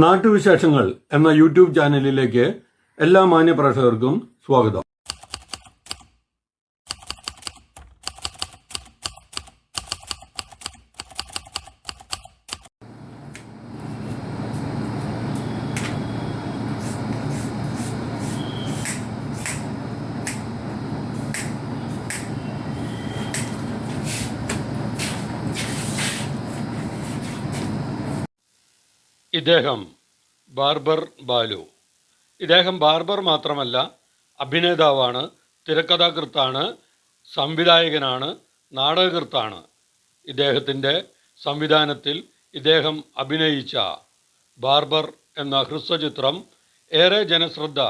നാട്ടുവിശേഷങ്ങൾ എന്ന യൂട്യൂബ് ചാനലിലേക്ക് എല്ലാ മാന്യപ്രേക്ഷകർക്കും സ്വാഗതം. ഇദ്ദേഹം ബാർബർ ബാലു. ഇദ്ദേഹം ബാർബർ മാത്രമല്ല, അഭിനേതാവാണ്, തിരക്കഥാകൃത്താണ്, സംവിധായകനാണ്, നാടകകൃത്താണ്. ഇദ്ദേഹത്തിൻ്റെ സംവിധാനത്തിൽ ഇദ്ദേഹം അഭിനയിച്ച ബാർബർ എന്ന ഹ്രസ്വചിത്രം ഏറെ ജനശ്രദ്ധ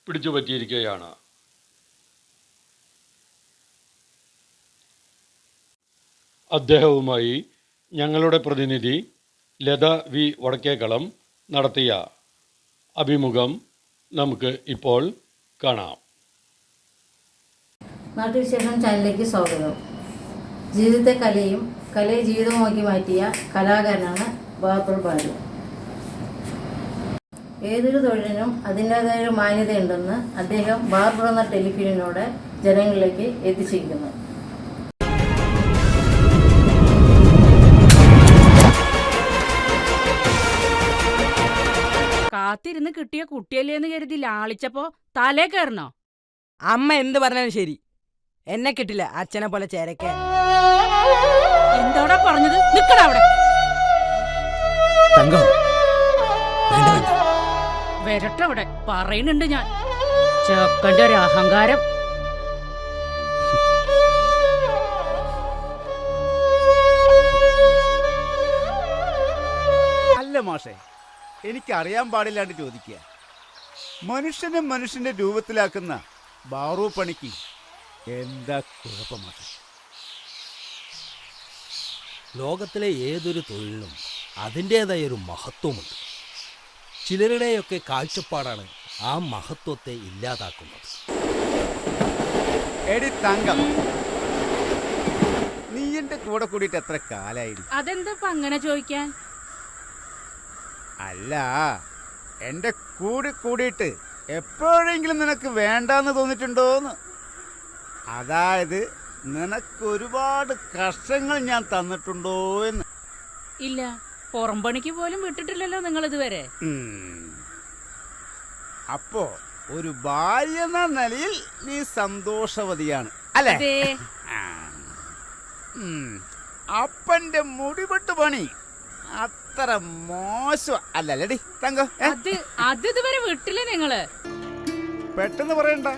പിടിച്ചുപറ്റിയിരിക്കുകയാണ്. അദ്ദേഹവുമായി ഞങ്ങളുടെ പ്രതിനിധി ലത വി വടക്കേക്കളം നടത്തിയ അഭിമുഖം നമുക്ക് ഇപ്പോൾ കാണാം. നാട്ടുവിശേഷം ചാനലിലേക്ക് സ്വാഗതം. ജീവിതത്തെ കലയും കലയെ ജീവിതവുമാക്കി മാറ്റിയ കലാകാരനാണ് ബാർബർ ബാലു. ഏതൊരു തൊഴിലിനും അതിൻ്റേതായ ഒരു മാന്യതയുണ്ടെന്ന് അദ്ദേഹം ബാർബർ എന്ന ടെലിഫിലിമിലൂടെ ജനങ്ങളിലേക്ക് എത്തിച്ചിരിക്കുന്നു. കാത്തിരുന്ന് കിട്ടിയ കുട്ടിയല്ലേന്ന് കരുതി ലാളിച്ചപ്പോ തലേ കയറണോ? അമ്മ എന്ത് പറഞ്ഞാലും ശരി, എന്നെ കിട്ടില്ല അച്ഛനെ പോലെ ചേരക്കാൻ. എന്തോടാ പറഞ്ഞത്? നിക്കടാ അവിടെ. വരട്ടവിടെ പറയുന്നുണ്ട് ഞാൻ. ചെക്കന്റെ ഒരു അഹങ്കാരം. അല്ല മാഷേ, എനിക്കറിയാൻ പാടില്ലാണ്ട് ചോദിക്കുക. മനുഷ്യനെ മനുഷ്യന്റെ രൂപത്തിലാക്കുന്ന ബാറു പണിക്ക് എന്താ കുഴപ്പമാണ്? ലോകത്തിലെ ഏതൊരു തൊഴിലിനും അതിൻ്റേതായ ഒരു മഹത്വമുണ്ട്. ചിലരുടെയൊക്കെ കാഴ്ചപ്പാടാണ് ആ മഹത്വത്തെ ഇല്ലാതാക്കുന്നത്. എടി തങ്കം, നീ എന്റെ കൂടെ കൂടിയിട്ട് എത്ര കാലായിരുന്നു? അതെന്താ അങ്ങനെ ചോദിക്കാൻ? അല്ല, എന്റെ കൂടെ കൂടിയിട്ട് എപ്പോഴെങ്കിലും നിനക്ക് വേണ്ടാന്ന് തോന്നിയിട്ടുണ്ടോന്ന്. അതായത് നിനക്ക് ഒരുപാട് കഷ്ടങ്ങൾ ഞാൻ തന്നിട്ടുണ്ടോ എന്ന്. ഇല്ല, പുറം പണിക്ക് പോലും വിട്ടിട്ടില്ലല്ലോ നിങ്ങൾ ഇതുവരെ. അപ്പോ ഒരു ഭാര്യ എന്ന നിലയിൽ നീ സന്തോഷവതിയാണ് അല്ലേ? അപ്പന്റെ മുടിപെട്ട് പണി അത്ര മോശം അല്ലല്ലേടി തങ്ക? അത് ഇതുവരെ വിട്ടില്ല നിങ്ങള്. പെട്ടെന്ന് പറയണ്ട,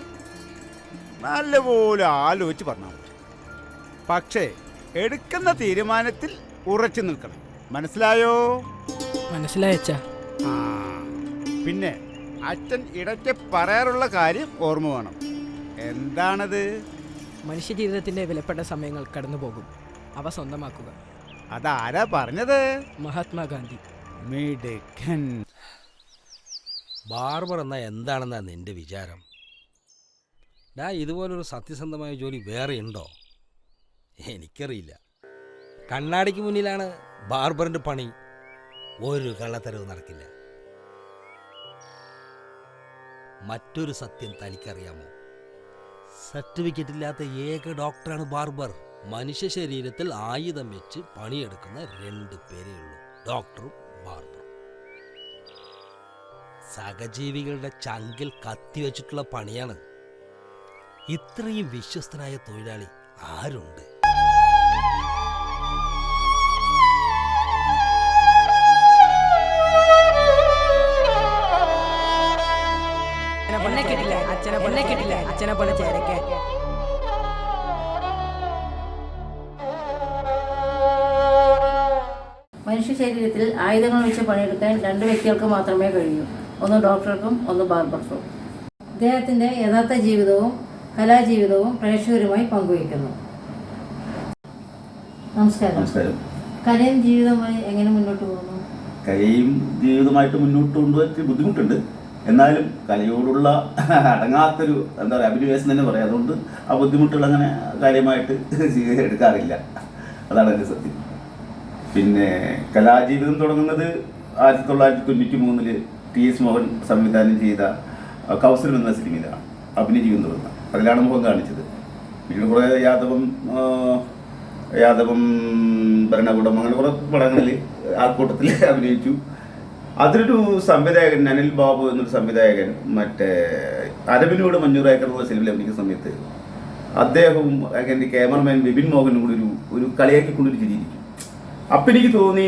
നല്ലപോലെ ആലോചിച്ച് പറഞ്ഞാൽ മതി. പക്ഷേ എടുക്കുന്ന തീരുമാനത്തിൽ ഉറച്ചു നിൽക്കണം. മനസ്സിലായോ? മനസ്സിലായച്ചാ. പിന്നെ അച്ഛൻ ഇടയ്ക്ക് പറയാറുള്ള കാര്യം ഓർമ്മ വേണം. എന്താണത്? മനുഷ്യ ജീവിതത്തിന്റെ വിലപ്പെട്ട സമയങ്ങൾ കടന്നുപോകും, അവ സ്വന്തമാക്കുക. അതാരാ പറഞ്ഞത്? മഹാത്മാഗാന്ധി. മിടുക്കൻ. ബാർബർ എന്നാൽ എന്താണെന്നാ നിന്റെ വിചാരം? ഇതുപോലൊരു സത്യസന്ധമായ ജോലി വേറെ ഉണ്ടോ? എനിക്കറിയില്ല. കണ്ണാടിക്ക് മുന്നിലാണ് ബാർബറിന്റെ പണി. ഒരു കള്ളത്തരവ് നടക്കില്ല. മറ്റൊരു സത്യം തനിക്കറിയാമോ? സർട്ടിഫിക്കറ്റ് ഇല്ലാത്ത ഏക ഡോക്ടറാണ് ബാർബർ. മനുഷ്യ ശരീരത്തിൽ ആയുധം വെച്ച് പണിയെടുക്കുന്ന 2 പേരേ ഉള്ളൂ, ഡോക്ടറും ബാർബറും. സഹജീവികളുടെ ചങ്കിൽ കത്തിവെച്ചിട്ടുള്ള പണിയാണ്. ഇത്രയും വിശ്വസ്തനായ തൊഴിലാളി ആരുണ്ട്? അച്ഛനെ പോലെ ചേരക്കാൻ. മനുഷ്യ ശരീരത്തിൽ ആയുധങ്ങൾ വെച്ച് പണിയെടുക്കാൻ 2 വ്യക്തികൾക്ക് മാത്രമേ കഴിയൂ. ഒന്ന് ഡോക്ടർക്കും ഒന്ന് ബാർബർക്കും. അദ്ദേഹത്തിൻ്റെ യഥാർത്ഥ ജീവിതവും കലാജീവിതവും പ്രേക്ഷകരുമായി പങ്കുവയ്ക്കുന്നു. നമസ്കാരം. കലയും ജീവിതവുമായി എങ്ങനെ മുന്നോട്ട് പോകുന്നു? കലയും ജീവിതമായിട്ട് മുന്നോട്ട് കൊണ്ടുപോയി ബുദ്ധിമുട്ടുണ്ട്. എന്നാലും കലയോടുള്ള അടങ്ങാത്തൊരു എന്താ പറയുക അഭിനിവേശം തന്നെ പറയാം. അതുകൊണ്ട് ആ ബുദ്ധിമുട്ടുകൾ അങ്ങനെ കാര്യമായിട്ട് എടുക്കാറില്ല. അതാണ് എൻ്റെ സത്യം. പിന്നെ കലാജീവിതം തുടങ്ങുന്നത് 1993 TS മോഹൻ സംവിധാനം ചെയ്ത കൗസരം എന്ന സിനിമയിലാണ് അഭിനയ ജീവൻ തുടങ്ങുന്നത്. അതിലാണ് മുഖം കാണിച്ചത്. പിന്നീട് കുറേ യാദവം ഭരണകൂടം അങ്ങനെ കുറേ പടങ്ങളിൽ ആൾക്കൂട്ടത്തിൽ അഭിനയിച്ചു. അതിലൊരു സംവിധായകൻ അനിൽ ബാബു എന്നൊരു സംവിധായകൻ മറ്റേ അരവിനോട് മഞ്ഞൂറായക്കർ എന്നുള്ള സിനിമയിൽ അഭിനയിക്കുന്ന സമയത്ത് അദ്ദേഹവും എൻ്റെ ക്യാമറമാൻ വിപിൻ മോഹനും കൂടി ഒരു കളിയാക്കിക്കൊണ്ടൊരു ചിരിയിരിക്കും. അപ്പം എനിക്ക് തോന്നി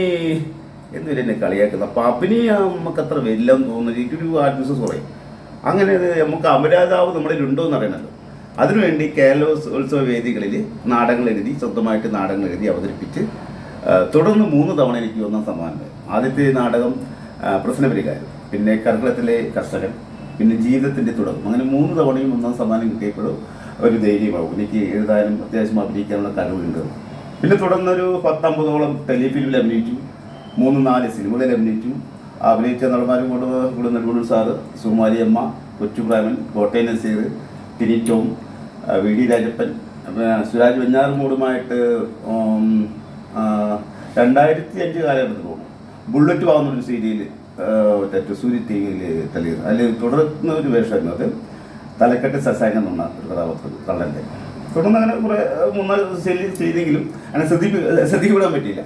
എന്നില്ല എന്നെ കളിയാക്കുന്നത്. അപ്പം അഭിനയം നമുക്ക് അത്ര വരില്ലെന്ന് തോന്നുന്നത് എനിക്കൊരു ആത്മവിശ്വാസം കുറയും. അങ്ങനെ നമുക്ക് അപരാധാവ് നമ്മളിലുണ്ടോ എന്ന് അറിയണമല്ലോ. അതിനുവേണ്ടി കേരളോത്സവ വേദികളിൽ നാടകങ്ങൾ എഴുതി സ്വന്തമായിട്ട് നാടകങ്ങൾ എഴുതി അവതരിപ്പിച്ച് തുടർന്ന് 3 തവണ എനിക്ക് ഒന്നാം സമ്മാനം. ആദ്യത്തെ നാടകം പ്രശ്നപരിഹാരം, പിന്നെ കർക്കിടത്തിലെ കർഷകൻ, പിന്നെ ജീവിതത്തിൻ്റെ തുടക്കം. അങ്ങനെ 3 തവണയും ഒന്നാം സമ്മാനം കിട്ടിയപ്പോഴും ഒരു ധൈര്യമാവും എനിക്ക് എഴുതാനും അത്യാവശ്യം അഭിനയിക്കാനുള്ള കഴിവുണ്ട്. പിന്നെ തുടർന്നൊരു 10-50ഓളം ടെലിഫിലിമിൽ അഭിനയിച്ചു, 3-4 സിനിമകളിൽ അഭിനയിച്ചു. അഭിനയിച്ച നടന്മാരും കൂടെ നെടുമുടി സാറ്, സുകുമാരിയമ്മ, കൊച്ചുപ്രാമൻ, കോട്ടയം നസീർ, തിരിച്ചോം, വി ഡി രാജപ്പൻ, സുരാജ് വെഞ്ഞാറുമൂടുമായിട്ട് 2005 കാലഘട്ടത്തിൽ പോകും ബുള്ളറ്റ് വാങ്ങുന്നൊരു സീരിയൽ തൃശ്ശൂരി ടി വിയിൽ തെളിയുന്നത്. അതിൽ തുടർന്ന ഒരു വേഷമായിരുന്നു അത്. തലക്കെട്ട് സസായം എന്ന് പറഞ്ഞ ഒരു കഥാപാത്രം കള്ളൻ്റെ. തുടർന്ന് അങ്ങനെ കുറേ 3-4 ചെയ്തെങ്കിലും അങ്ങനെ ശ്രദ്ധിക്കപ്പെടാൻ പറ്റിയില്ല.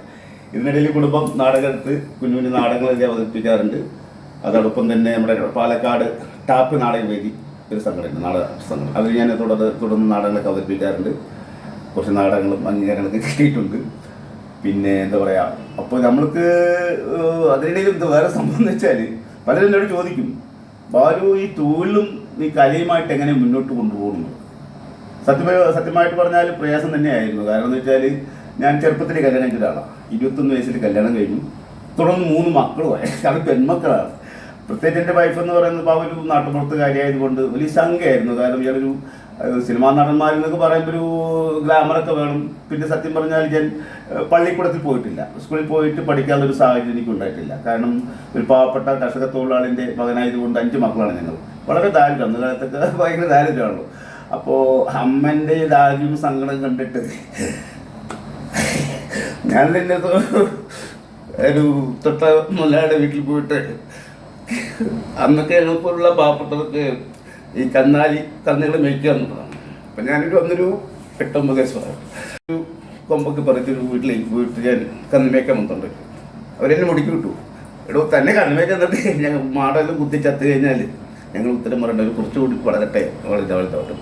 ഇതിനിടയിൽ കുടുംബം നാടകത്ത് കുഞ്ഞു നാടകങ്ങൾ അവതരിപ്പിക്കാറുണ്ട്. അതോടൊപ്പം തന്നെ നമ്മുടെ പാലക്കാട് ടാപ്പ് നാടകവേദി ഒരു സംഘടന, നാടക സംഘടന, അതിൽ ഞാൻ തുടർന്ന് നാടകങ്ങളൊക്കെ അവതരിപ്പിക്കാറുണ്ട്. കുറച്ച് നാടകങ്ങളും അംഗീകാരങ്ങളൊക്കെ കിട്ടിയിട്ടുണ്ട്. പിന്നെ എന്താ പറയുക, അപ്പോൾ നമ്മൾക്ക് അതിനിടയിൽ വേറെ സംഭവം എന്ന് വെച്ചാൽ പലരും എന്നോട് ചോദിക്കും, ബാലു ഈ തൊഴിലും ഈ കലയുമായിട്ട് എങ്ങനെ മുന്നോട്ട് കൊണ്ടുപോകുന്നു? സത്യമായിട്ട് പറഞ്ഞാൽ പ്രയാസം തന്നെയായിരുന്നു. കാരണം എന്ന് വെച്ചാൽ ഞാൻ ചെറുപ്പത്തിൽ കല്യാണം കഴിച്ച ഒരാളാണ്. 21 വയസ്സിൽ കല്യാണം കഴിഞ്ഞു. തുടർന്ന് 3 മക്കളുമായി. അത് പെൺമക്കളാണ്. പ്രത്യേകിച്ച് എൻ്റെ വൈഫ് എന്ന് പറയുന്നത് ആ ഒരു നാട്ടുപുറത്ത് കാര്യമായതുകൊണ്ട് വലിയ ശങ്കയായിരുന്നു. കാരണം ഇയാളൊരു സിനിമാ നടന്മാരെന്നൊക്കെ പറയുമ്പോൾ ഒരു ഗ്ലാമറൊക്കെ വേണം. പിന്നെ സത്യം പറഞ്ഞാൽ ഞാൻ പള്ളിക്കൂടത്തിൽ പോയിട്ടില്ല, സ്കൂളിൽ പോയിട്ട് പഠിക്കാനുള്ളൊരു സാഹചര്യം എനിക്ക് ഉണ്ടായിട്ടില്ല. കാരണം ഒരു പാവപ്പെട്ട കർഷക തൊഴിലാളിൻ്റെ മകനായതുകൊണ്ട് 5 മക്കളാണ് ഞങ്ങൾ. വളരെ ദാരിദ്ര്യം, അന്ന് കാലത്തൊക്കെ ഭയങ്കര ദാരിദ്ര്യമാണല്ലോ. അപ്പോൾ അമ്മൻ്റെ ദാരിദ്ര്യം സങ്കടം കണ്ടിട്ട് ഞാൻ തന്നെ ഒരു തൊട്ട മുല്ലയുടെ വീട്ടിൽ പോയിട്ട് അന്നൊക്കെ ഞങ്ങൾക്കുള്ള പാവപ്പെട്ടവർക്ക് ഈ കന്നുകൾ മേയ്ക്കുക എന്നുള്ളതാണ്. അപ്പം ഞാനൊരു അന്നൊരു 8-9 വയസ്സാണ്. ഒരു കൊമ്പൊക്കെ പറിച്ചൊരു വീട്ടിലേക്ക് പോയിട്ട് ഞാൻ കന്നുമേക്കാൻ വന്നിട്ടുണ്ട്. അവരെന്നെ മുടിക്ക് വിട്ടു. എടോ തന്നെ കന്നുമേക്കാൻ തന്നിട്ട് ഞങ്ങൾ മാടെല്ലാം കുത്തി ചത്ത് കഴിഞ്ഞാൽ ഞങ്ങൾ ഉത്തരം പറയേണ്ട ഒരു കുറച്ചുകൂടി വളരട്ടെ വളർത്താവട്ടെ.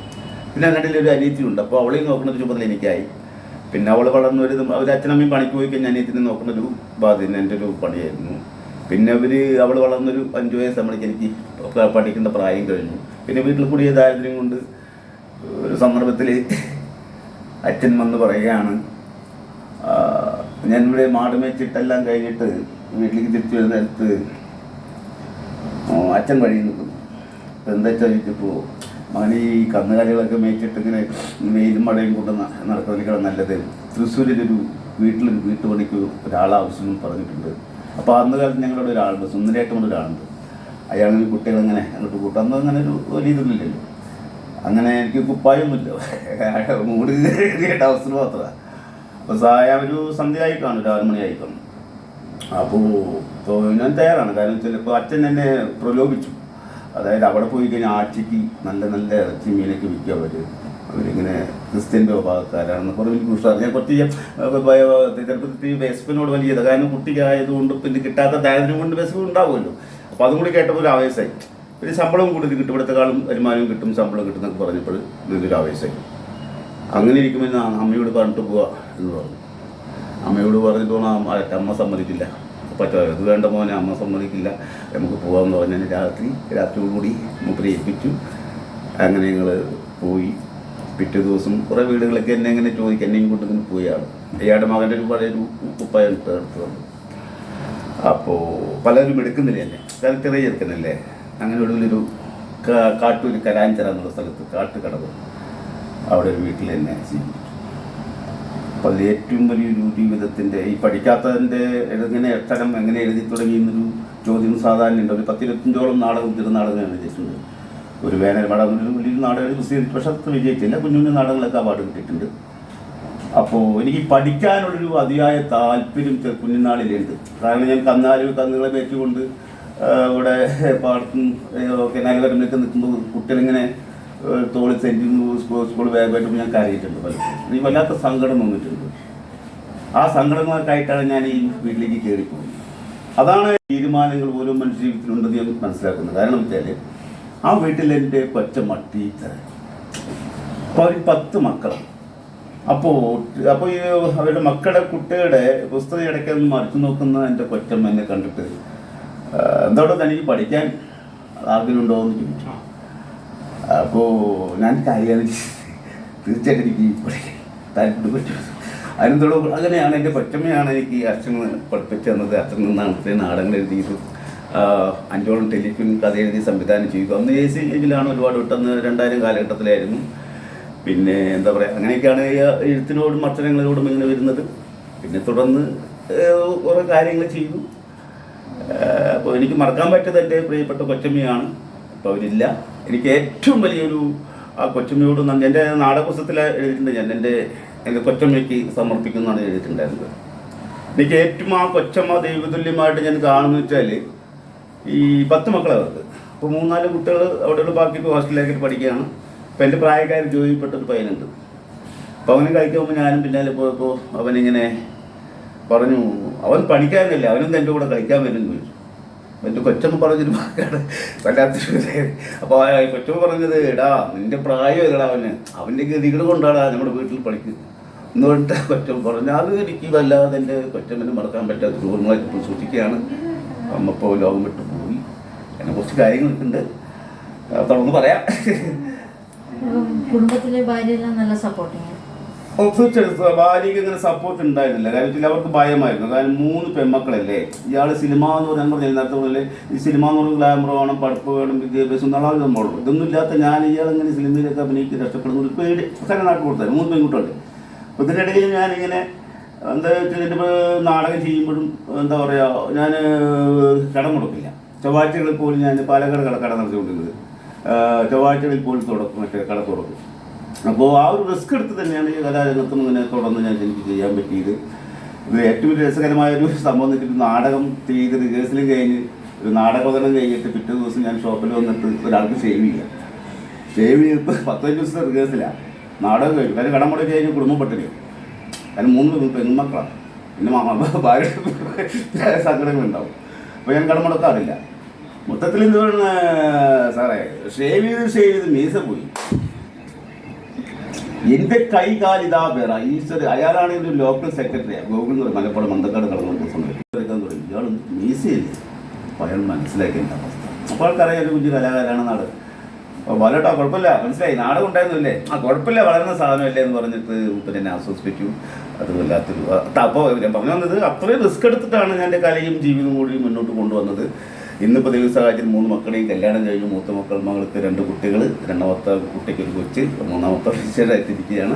പിന്നെ അതിനിടയിൽ ഒരു അനിയത്തിയുണ്ട്. അപ്പോൾ അവളെയും നോക്കുന്ന ഒരു ചുമതല എനിക്കായി. പിന്നെ അവൾ വളർന്നു വരുന്ന അവർ അച്ഛനമ്മയും പണിക്ക് പോയി കഴിഞ്ഞാൽ അനിയത്തിനെ നോക്കുന്നൊരു ബാധ്യത എൻ്റെ ഒരു പണിയായിരുന്നു. പിന്നെ അവൾ വളർന്നൊരു 5 വയസ്സ് നമ്മളേക്ക് എനിക്ക് പഠിക്കേണ്ട പ്രായം കഴിഞ്ഞു. പിന്നെ വീട്ടിൽ കൂടിയ ദാരിദ്ര്യം കൊണ്ട് ഒരു സന്ദർഭത്തിൽ അച്ഛൻ വന്ന് പറയുകയാണ്, ഞാനിവിടെ മാട് മേച്ചിട്ടെല്ലാം കഴിഞ്ഞിട്ട് വീട്ടിലേക്ക് തിരിച്ചു വരുന്ന നേരത്ത് അച്ഛൻ വഴി നിൽക്കുന്നു. അപ്പോൾ എന്താ ചോദിച്ചപ്പോൾ, മകന് ഈ കന്നുകാലികളൊക്കെ മേച്ചിട്ട് ഇങ്ങനെ വെയിലും മഴയും കൊണ്ട് നടക്കുന്നതിനേക്കാളും നല്ലത് തൃശ്ശൂരിലൊരു വീട്ടുപണിക്ക് ഒരാളാവശ്യം പറഞ്ഞിട്ടുണ്ട്. അപ്പോൾ അന്ന് കാലത്ത് ഞങ്ങളുടെ ഒരാളുണ്ട്, സുന്ദരേട്ടമുള്ള ഒരാളുണ്ട്. അയാളൊരു കുട്ടികളങ്ങനെ അങ്ങോട്ട് കൂട്ടും. അന്ന് അങ്ങനെ ഒരു വലിയ ഇതൊന്നുമില്ലല്ലോ. അങ്ങനെ എനിക്ക് കുപ്പായൊന്നുമില്ല, മൂട് കയറിയേണ്ട അവസ്ഥ മാത്രമാണ്. അപ്പോൾ ഒരു സന്ധ്യയായി കാണും, ഒരു 6 മണിയായി കാണും. അപ്പോൾ ഞാൻ തയ്യാറാണ്. കാരണം ചിലപ്പോൾ അച്ഛൻ എന്നെ പ്രലോഭിച്ചു. അതായത് അവിടെ പോയി കഴിഞ്ഞാൽ ആഴ്ചയ്ക്ക് നല്ല നല്ല ഇറച്ചി മീനൊക്കെ വിൽക്കുക അവരിങ്ങനെ ക്രിസ്ത്യൻ വിഭാഗക്കാരാണെന്ന് കുറേ എനിക്ക് ഉഷാർ. ഞാൻ കുറച്ച് ചെറുപ്പത്തിൽ വെസ്പിനോട് വലിയത്, കാരണം കുട്ടിക്കായതുകൊണ്ട് പിന്നെ കിട്ടാത്ത ദാരിദ്ര്യം കൊണ്ട് വെസ്പ് ഉണ്ടാവുമല്ലോ. അപ്പോൾ അതും കൂടി കേട്ടപ്പോൾ ഒരു ആവേശമായി. പിന്നെ ശമ്പളം കൂടുതൽ കിട്ടും, ഇവിടുത്തെക്കാളും വരുമാനം കിട്ടും, ശമ്പളം കിട്ടുന്നൊക്കെ പറഞ്ഞപ്പോൾ ഇതൊരു ആവേശമായി. അങ്ങനെ ഇരിക്കുമ്പോൾ അമ്മയോട് പറഞ്ഞിട്ട് പോവുക എന്ന് പറഞ്ഞു. അമ്മയോട് പറഞ്ഞിട്ട് പോകണം, അമ്മ സമ്മതിക്കില്ല. പറ്റാതെ ഇത് വേണ്ട മോനെ, അമ്മ സമ്മതിക്കില്ല, നമുക്ക് പോകാമെന്ന് പറഞ്ഞാൽ രാത്രിയോടുകൂടി മൂപ്പരെ ഏൽപ്പിച്ചു. അങ്ങനെ ഞങ്ങൾ പോയി. പിറ്റേ ദിവസം കുറേ വീടുകളൊക്കെ എന്നെ ഇങ്ങനെ ചോദിക്കും, എന്നെയും കൊണ്ട് ഇങ്ങനെ പോയാണ്. അയാളുടെ മകൻ്റെ ഒരു പഴയൊരു കുപ്പായ എടുത്ത് തന്നു. അപ്പോൾ പലരും എടുക്കുന്നില്ല എന്നെ, കാരണം ചെറിയ ചെറുക്കനല്ലേ. അങ്ങനെ ഒടുവിലൊരു കാട്ടൂർ കരാഞ്ചിറ എന്നുള്ള സ്ഥലത്ത് കാട്ടുകടവ്, അവിടെ ഒരു വീട്ടിൽ എന്നെ സ്വീകരിച്ചു. അപ്പോൾ അതിൽ ഏറ്റവും വലിയൊരു ജീവിതത്തിൻ്റെ ഈ പഠിക്കാത്തതിൻ്റെ എങ്ങനെ അക്ഷരം എങ്ങനെ എഴുതി തുടങ്ങി എന്നൊരു ചോദ്യം സാധാരണ ഉണ്ട്. ഒരു 10-25ഓളം നാടകം ചെറുനാടകം എഴുതിയിട്ടുണ്ട്. ഒരു വേനൽ മഴ എന്നൊരു വലിയൊരു നാടകം പ്രസിദ്ധീകരിച്ചു. പക്ഷെ അത് വിജയിച്ചില്ല. കുഞ്ഞു കുഞ്ഞു നാടകങ്ങളൊക്കെ അവാർഡ് കിട്ടിയിട്ടുണ്ട്. അപ്പോൾ എനിക്ക് പഠിക്കാനുള്ളൊരു അതിയായ താല്പര്യം കുഞ്ഞുനാളിലുണ്ട്. കാരണം ഞാൻ കന്നുകളെ വെച്ചുകൊണ്ട് ഇവിടെ പാടത്തും ഒക്കെ നഗരത്തിലൊക്കെ നിൽക്കുമ്പോൾ കുട്ടികളിങ്ങനെ തോളിൽ സെൻറ്റിങ് സ്കൂൾ ബാഗായിട്ട് ഞാൻ കരയിട്ടുണ്ട് പലപ്പോഴും. എനിക്ക് വല്ലാത്ത സങ്കടം വന്നിട്ടുണ്ട്. ആ സങ്കടങ്ങളൊക്കെയായിട്ടാണ് ഞാൻ ഈ വീട്ടിലേക്ക് കയറിപ്പോകുന്നത്. അതാണ് തീരുമാനങ്ങൾ ഓരോ മനുഷ്യ ജീവിതത്തിലുണ്ടെന്ന് ഞാൻ മനസ്സിലാക്കുന്നത്. കാരണം വെച്ചാൽ ആ വീട്ടിൽ എൻ്റെ കൊച്ചമ്മ ടീച്ചർ, അപ്പോൾ അവർ 10 മക്കളാണ്. അപ്പോൾ ഈ അവരുടെ മക്കളുടെ കുട്ടികളുടെ പുസ്തകം ഇടയ്ക്കൊന്ന് മറിച്ചു നോക്കുന്ന എൻ്റെ കൊച്ചമ്മ എന്നെ കണ്ടിട്ട് എന്തോടെ തനിക്ക് പഠിക്കാൻ ആഗ്രഹമുണ്ടോ എന്ന് ചോദിച്ചു. അപ്പോൾ ഞാൻ കാര്യമാണ് തീർച്ചയായിട്ടും എനിക്ക് പഠിക്കാൻ താല്പര്യം പറ്റും. അതിനെന്തോട് അങ്ങനെയാണ് എൻ്റെ കൊച്ചമ്മയാണ് എനിക്ക് അച്ഛന് പഠിപ്പിച്ചു തന്നത്. അച്ഛൻ നിന്നാണ് ഇത്രയും നാടകങ്ങൾ എഴുതിയത്. 5ഓളം ടെലിഫിലിം കഥ എഴുതി സംവിധാനം ചെയ്തു. അന്ന് AC-യിലാണ് ഒരുപാട് വിട്ടെന്ന് 2000 കാലഘട്ടത്തിലായിരുന്നു. പിന്നെ എന്താ പറയുക, അങ്ങനെയൊക്കെയാണ് എഴുത്തിനോടും അക്ഷരങ്ങളോടും ഇങ്ങനെ വരുന്നത്. പിന്നെ തുടർന്ന് കുറേ കാര്യങ്ങൾ ചെയ്തു. അപ്പോൾ എനിക്ക് മറക്കാൻ പറ്റിയത് എൻ്റെ പ്രിയപ്പെട്ട കൊച്ചമ്മയാണ്. അപ്പോൾ അവരില്ല. എനിക്ക് ഏറ്റവും വലിയൊരു ആ കൊച്ചമ്മയോട് നന്ദി. എൻ്റെ നാടകപുസ്തകത്തിൽ എഴുതിയിട്ടുണ്ട്, ഞാൻ എൻ്റെ കൊച്ചമ്മയ്ക്ക് സമർപ്പിക്കുന്നതാണ് എഴുതിയിട്ടുണ്ടായിരുന്നത്. എനിക്ക് ഏറ്റവും ആ കൊച്ചമ്മ ദൈവതുല്യമായിട്ട് ഞാൻ കാണുന്നു വെച്ചാൽ ഈ 10 മക്കളെ അവർക്ക്. അപ്പോൾ 3-4 കുട്ടികൾ അവിടെയുള്ള ബാക്കി ഹോസ്റ്റലിലേക്ക് പഠിക്കുകയാണ്. അപ്പോൾ എൻ്റെ പ്രായക്കാർ ജോലിപ്പെട്ടൊരു പയ്യനുണ്ട്. അപ്പോൾ അവന് കളിക്കുമ്പോൾ ഞാനും പിന്നാലെ പോയപ്പോൾ അവനിങ്ങനെ പറഞ്ഞു, അവൻ പഠിക്കാനല്ലേ, അവനും എൻ്റെ കൂടെ കളിക്കാൻ വരും ചോദിച്ചു. എൻ്റെ കൊച്ചമ്മ പറഞ്ഞൊരു വാക്കാണ് വല്ലാത്തൊരു. അപ്പോൾ കൊച്ചമ്മ പറഞ്ഞത്, എടാ നിൻ്റെ പ്രായമല്ലടാ അവൻ്റെ ഗതികൾ കൊണ്ടാടാ നമ്മുടെ വീട്ടിൽ പഠിക്കുന്നത് എന്ന് പറഞ്ഞിട്ട് കൊച്ചമ്മ പറഞ്ഞു. അത് എനിക്ക് വല്ലാതെ എൻ്റെ കൊച്ചമ്മനെ മറക്കാൻ പറ്റാത്ത ഓർമ്മകളായിട്ട് ഇപ്പോൾ സൂക്ഷിക്കുകയാണ്. അമ്മ ഇപ്പോൾ ലോകം വിട്ടു പോയി. എന്നെ കുറച്ച് കാര്യങ്ങളൊക്കെ ഉണ്ട്, തുടർന്ന് പറയാം. കുടുംബത്തിലെ ഭാര്യയെല്ലാം നല്ല സപ്പോർട്ടിങ്. തീർച്ചയായിട്ടും ഭാര്യയ്ക്ക് ഇങ്ങനെ സപ്പോർട്ട് ഉണ്ടായിരുന്നില്ല. കാര്യത്തിൽ അവർക്ക് ഭയമായിരുന്നു. കാരണം 3 പെൺമക്കളല്ലേ. ഇയാൾ സിനിമ എന്ന് പറഞ്ഞാൽ നേരത്തെ പോലെ ഈ സിനിമ എന്ന് പറഞ്ഞാൽ ഗ്ലാമർ വേണം, പഠിപ്പ് വേണം, വിദ്യാഭ്യാസം എന്നുള്ള സംഭവമുള്ളൂ. ഇതൊന്നും ഇല്ലാത്ത ഞാൻ ഇയാളിങ്ങനെ സിനിമയിലൊക്കെ അഭിനയിച്ച് രക്ഷപ്പെടുന്ന ഒരു പേടി തന്നെ നാട്ടിൽ കൊടുത്തായിരുന്നു. 3 പെൺകുട്ടികളുണ്ട്. അപ്പോൾ ഇതിനിടയിൽ ഞാനിങ്ങനെ എന്താ വെച്ചാൽ എൻ്റെ നാടകം ചെയ്യുമ്പോഴും എന്താ പറയുക, ഞാൻ കടം കൊടുക്കില്ല. ചൊവ്വാഴ്ചകളിൽ പോലും ഞാൻ പാലക്കാട് കട നടത്തിക്കൊണ്ടിരുന്നത്. ചൊവ്വാഴ്ചകളിൽ പോലും കട തുറക്കും. അപ്പോൾ ആ ഒരു റിസ്ക് എടുത്ത് തന്നെയാണ് ഈ കലാരംഗത്തും ഇങ്ങനെ തുടർന്ന് എനിക്ക് ചെയ്യാൻ പറ്റിയത്. ഇത് ഏറ്റവും രസകരമായൊരു സംഭവം എന്ന് വെച്ചിട്ട് നാടകം ചെയ്ത് റിഹേഴ്സലും കഴിഞ്ഞ് ഒരു നാടകോദനം കഴിഞ്ഞിട്ട് പിറ്റേ ദിവസം ഞാൻ ഷോപ്പിൽ വന്നിട്ട് ഒരാൾക്ക് ഷേവ് ചെയ്തിപ്പോൾ 15 ദിവസത്തെ റിഹേഴ്സലാണ്. നാടകം കഴിഞ്ഞു. കാരണം കടം മുടക്കി കഴിഞ്ഞ് കുടുംബം പട്ടിണി. കാരണം 3 പെൺമക്കളാണ്. പിന്നെ ഭാര്യ സങ്കടങ്ങളുണ്ടാവും. അപ്പോൾ ഞാൻ കടം മുടക്കാറില്ല. മൊത്തത്തിൽ എന്ത് പറയുന്ന സാറേ, ഷേവ് ചെയ്ത് മീസ പോയി. എൻ്റെ കൈ കാലിതാ വേറെ ഈശ്വര. അയാളാണ് ഒരു ലോക്കൽ സെക്രട്ടറിയാണ്, ഗോകുൽ എന്ന് പറയും, മലപ്പുറം മന്തക്കാട് കടന്നു സമയത്ത് എടുക്കാൻ തുടങ്ങി. ഇയാൾ മീസയില്ലേ. അപ്പോൾ അയാൾ മനസ്സിലാക്കി എൻ്റെ അവസ്ഥ. അപ്പോൾ ആൾക്കറിയാം ഒരു കുഞ്ഞു കലാകാരാണ് നാട്. അപ്പോൾ വലട്ടോ കുഴപ്പമില്ല, മനസ്സിലായി, നാടകം ഉണ്ടായിരുന്നില്ലേ, കുഴപ്പമില്ല, വളരുന്ന സാധനമല്ലേ എന്ന് പറഞ്ഞിട്ട് പിന്നെ എന്നെ ആശ്വസിപ്പിച്ചു. അത് വല്ലാത്തൊരു. അപ്പോൾ ഞാൻ പറഞ്ഞു വന്നത്, അത്രയും റിസ്ക് എടുത്തിട്ടാണ് ഞാൻ എൻ്റെ കലയും ജീവിതവും കൂടി മുന്നോട്ട് കൊണ്ടുവന്നത്. ഇന്നിപ്പോൾ ദൈവ സാഹചര്യം 3 മക്കളെയും കല്യാണം കഴിഞ്ഞു. മൂത്ത മകൾക്ക് 2 കുട്ടികൾ, 2ാമത്തെ കുട്ടിക്ക് ഒരു കൊച്ച്, 3ാമത്തെ ടീച്ചറായിട്ടിരിക്കുകയാണ്.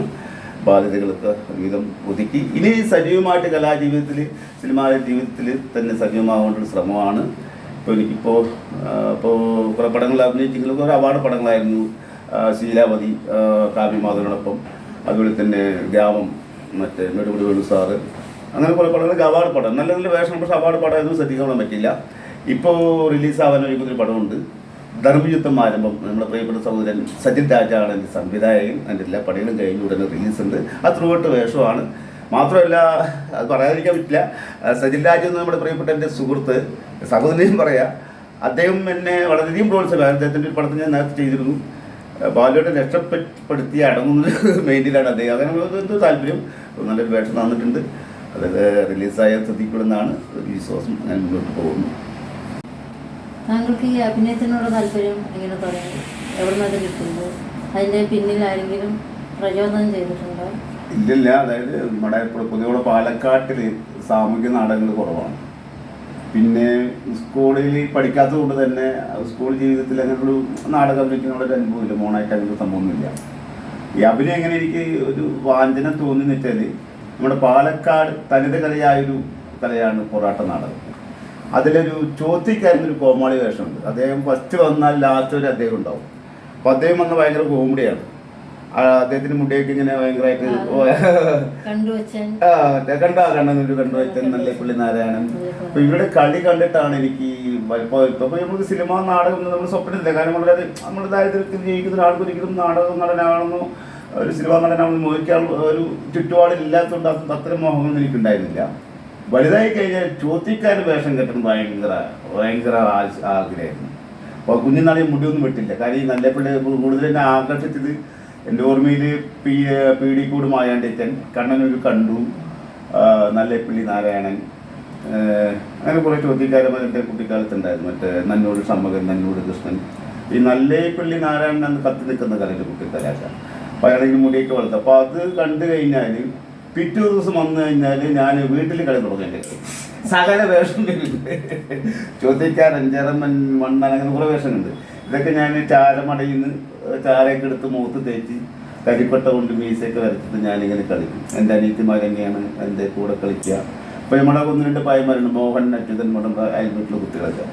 ബാധ്യതകളൊക്കെ ഒരുവിധം ഒതുക്കി ഇനി സജീവമായിട്ട് കലാജീവിതത്തിൽ, സിനിമാ ജീവിതത്തിൽ തന്നെ സജീവമാവേണ്ട ശ്രമമാണ്. ഇപ്പോൾ എനിക്കിപ്പോൾ കുറേ പടങ്ങൾ അഭിനയിച്ചെങ്കിലും കുറേ അവാർഡ് പടങ്ങളായിരുന്നു. ശീലാവതി, കാവ്യമാധവനോടൊപ്പം, അതുപോലെ തന്നെ ഗ്രാമം, മറ്റേ നെടുമുടി വേണു സാറ്, അങ്ങനെ കുറേ പടങ്ങൾക്ക് അവാർഡ് പടം, നല്ല നല്ല വേഷം. പക്ഷേ അവാർഡ് പടമൊന്നും ശ്രദ്ധിക്കാൻ പറ്റില്ല. ഇപ്പോൾ റിലീസാവാൻ ഒരുക്കുന്നൊരു പടമുണ്ട്, ധർമ്മയുദ്ധം ആരംഭം. നമ്മുടെ പ്രിയപ്പെട്ട സഹോദരൻ സജിൽ രാജാണ് എൻ്റെ സംവിധായകൻ. അതിൻ്റെ എല്ലാ പടങ്ങളും കഴിഞ്ഞ് ഉടനെ റിലീസുണ്ട്. അത് ത്രൂഔട്ട് വേഷമാണ്. മാത്രമല്ല, അത് പറയാതിരിക്കാൻ പറ്റില്ല, സജിൽ രാജ് എന്ന് നമ്മുടെ പ്രിയപ്പെട്ട എൻ്റെ സുഹൃത്ത്, സഹോദരനെയും പറയാം. അദ്ദേഹം എന്നെ വളരെയധികം പ്രോത്സാഹിക്കും. അദ്ദേഹത്തിൻ്റെ ഒരു പടത്തിൽ ഞാൻ നേരത്തെ ചെയ്തിരുന്നു. ബാലുവേട്ടൻ രക്ഷപ്പെടുത്തി അടങ്ങുന്ന മെയിനിലാണ് അദ്ദേഹം. അങ്ങനെ എന്തോ താല്പര്യം, നല്ലൊരു വേഷം തന്നിട്ടുണ്ട്. അതൊക്കെ റിലീസായ ശ്രദ്ധിക്കപ്പെടുന്നതാണ് ഒരു വിശ്വാസം. ഞാൻ മുന്നോട്ട് പോകുന്നു. താങ്കൾക്ക് ഈ അഭിനയത്തിനോട് താല്പര്യം എങ്ങനെ തുടങ്ങി? എവിടെ നിന്നത് കിട്ടുന്നത്? അതിൻ്റെ പിന്നിൽ ആരെങ്കിലും പ്രചോദനം ചെയ്തിട്ടുണ്ടോ? ഇല്ലില്ല. അതായത് നമ്മുടെ പൊതുവെ പാലക്കാട്ടിൽ സാമൂഹിക നാടകങ്ങൾ കുറവാണ്. പിന്നെ സ്കൂളിൽ പഠിക്കാത്തത് കൊണ്ട് തന്നെ സ്കൂൾ ജീവിതത്തിൽ അങ്ങനെയൊരു നാടകം അഭിനയിക്കുന്നതിനോടൊരു അനുഭവമില്ല. മോണായിട്ട് അങ്ങനത്തെ സംഭവമൊന്നുമില്ല. ഈ അഭിനയം എങ്ങനെ എനിക്ക് ഒരു വാഞ്ചന തോന്നിയെന്ന് വെച്ചാൽ, നമ്മുടെ പാലക്കാട് തനിത കലയായൊരു കലയാണ് പൊറാട്ട നാടകം. അതിലൊരു ചോത്തിക്കാരനൊരു കോമാളി വേഷമുണ്ട്. അദ്ദേഹം ഫസ്റ്റ് വന്നാൽ ലാസ്റ്റ് വരെ അദ്ദേഹം ഉണ്ടാവും. അപ്പോൾ അദ്ദേഹം വന്ന ഭയങ്കര കോമഡിയാണ്. അദ്ദേഹത്തിന് മുടിയൊക്കെ ഇങ്ങനെ ഭയങ്കരമായിട്ട് കണ്ടുവച്ചൻ കണ്ണനൊരു കണ്ടുവച്ചൻ നല്ല പുള്ളി നാരായണൻ. അപ്പൊ ഇവരുടെ കളി കണ്ടിട്ടാണ് എനിക്ക് ഇപ്പൊ നമുക്ക് സിനിമ നാടകം നമ്മൾ സ്വപ്നമില്ല. കാരണം വളരെ നമ്മൾ ദാരിദ്ര്യത്തിൽ ജീവിക്കുന്ന ഒരാൾക്കൊരിക്കലും നാടകം നടനാണെന്നോ ഒരു സിനിമാ നടനാണെന്ന് മോഹിക്കാൻ ഒരു ചുറ്റുപാടില്ലാത്തതുകൊണ്ട് അത്തരം മോഹമൊന്നും എനിക്കുണ്ടായിരുന്നില്ല. വലുതായി കഴിഞ്ഞാൽ ചോദ്യക്കാരൻ വേഷം കെട്ടണം ഭയങ്കര ആഗ്രഹമായിരുന്നു. അപ്പോൾ കുഞ്ഞുനാളിൽ മുടിയൊന്നും വെട്ടില്ല. കാര്യം ഈ നല്ലപ്പള്ളി കൂടുതൽ എന്നെ ആകർഷിച്ചത് എൻ്റെ ഓർമ്മയിൽ പീഡിക്കൂട് മായാണ്ടിച്ചൻ, കണ്ണനൊരു കണ്ടു, നല്ലപ്പള്ളി നാരായണൻ, അങ്ങനെ കുറേ ചോദ്യക്കാരന്മാർ എൻ്റെ കുട്ടിക്കാലത്തുണ്ടായിരുന്നു. മറ്റേ നന്നൂട് ഷമ്മകൻ, നന്നൂട് കൃഷ്ണൻ. ഈ നല്ലേപ്പള്ളി നാരായണൻ അന്ന് കത്തി നിൽക്കുന്ന കലയുടെ കുട്ടിക്കാലൊക്കെ. അപ്പോൾ അയാളെങ്കിലും മുടിയൊക്കെ വളർത്തും. അപ്പോൾ അത് കണ്ടു കഴിഞ്ഞാൽ പിറ്റേ ദിവസം വന്നു കഴിഞ്ഞാൽ ഞാൻ വീട്ടിൽ കളി തുടങ്ങേണ്ടി സകല വേഷം ചോദ്യക്കാരൻ, ചെറമൻ, മണ്ണൻ, അങ്ങനെ കുറേ വേഷമുണ്ട്. ഇതൊക്കെ ഞാൻ ചാരമടയിൽ നിന്ന് ചാരയൊക്കെ എടുത്ത് മുഖത്ത് തേച്ച് കരിപ്പട്ട കൊണ്ട് മീസയൊക്കെ വരച്ചിട്ട് ഞാനിങ്ങനെ കളിക്കും. എൻ്റെ അനിയത്തിമാരെങ്ങനെയാണ് എൻ്റെ കൂടെ കളിക്കുക. അപ്പോൾ നമ്മുടെ 1-2 പായന്മാരുണ്ട്, മോഹൻ, അച്യുതൻ, നമ്മുടെ അയൽ വീട്ടിലെ കുട്ടികളൊക്കെ.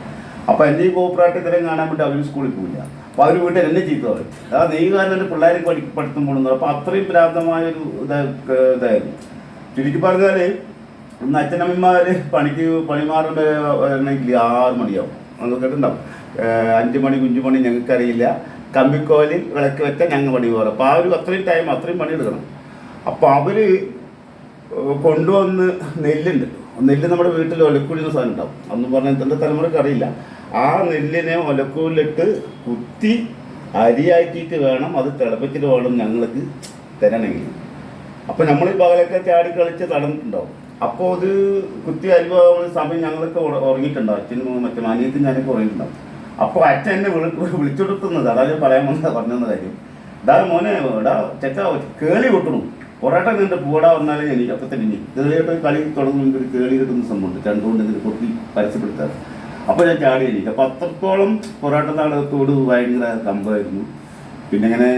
അപ്പോൾ എൻ്റെ ഈ കോപ്പറേറ്റ് ഇത്തരം കാണാൻ വേണ്ടി അവർ സ്കൂളിൽ പോയില്ല. അപ്പോൾ അവർ വീട്ടിൽ എന്നെ ചീത്ത പറയും, നീ കാരണം എൻ്റെ പിള്ളേരെ പഠിത്തം പോകുന്നത്. അപ്പോൾ അത്രയും പ്രാപ്തമായൊരു ഇതായിരുന്നു. ചുരുക്കി പറഞ്ഞാൽ ഇന്ന് അച്ഛനമ്മമാർ പണി മാറണമെങ്കിൽ 6 മണിയാവും. അത് കേട്ടിട്ടുണ്ടാവും. 5 മണി 5 മണി ഞങ്ങൾക്കറിയില്ല. കമ്പിക്കോലിൽ വിളക്ക് വെച്ചാൽ ഞങ്ങൾ പണി പോകാം. അപ്പോൾ ആ ഒരു അത്രയും പണിയെടുക്കണം. അപ്പോൾ അവർ കൊണ്ടുവന്ന് നെല്ലുണ്ട്. നെല്ല് നമ്മുടെ വീട്ടിൽ ഒലക്കുഴിയുന്ന സാധനം ഉണ്ടാവും. അന്ന് പറഞ്ഞാൽ എൻ്റെ തലമുറയ്ക്ക് അറിയില്ല. ആ നെല്ലിനെ ഒലക്കൂലിട്ട് കുത്തി അരിയാക്കിയിട്ട് വേണം അത് തിളപ്പിച്ചിട്ട് വേണം ഞങ്ങൾക്ക് തരണമെങ്കിൽ. അപ്പോൾ നമ്മൾ ഈ പകലൊക്കെ ചാടി കളിച്ച് നടന്നിട്ടുണ്ടാവും. അപ്പോൾ അത് കുത്തി അരിവാകുന്ന സമയം ഞങ്ങളൊക്കെ ഉറങ്ങിയിട്ടുണ്ടാവും. അച്ഛനും മറ്റും അനിയത്തും ഞാനൊക്കെ ഉറങ്ങിയിട്ടുണ്ടാവും. അപ്പോൾ അച്ഛൻ എന്നെ വിളിച്ചെടുത്തുന്നത് അതാ ഞാൻ പറഞ്ഞെന്ന കാര്യം. ഇതാ മോനെ ഇടാ ചെക്ക കേളി കൊട്ടണം, പൊറോട്ട നിന്റെ പൂടാ വന്നാലേ എനിക്കൊക്കെ തന്നെ കേളിയിട്ട് കളി തുടങ്ങുമ്പോൾ ഒരു കേളി കിട്ടുന്ന സംഭവമുണ്ട്. രണ്ടുകൊണ്ട് ഇതിന് കൊത്തി പരസ്യപ്പെടുത്താറ്. അപ്പോൾ ഞാൻ ചാടി എനിക്ക്. അപ്പോൾ അത്രത്തോളം പൊറോട്ട നാടകത്തോട് ഭയങ്കര കമ്പമായിരുന്നു. പിന്നെ ഇങ്ങനെ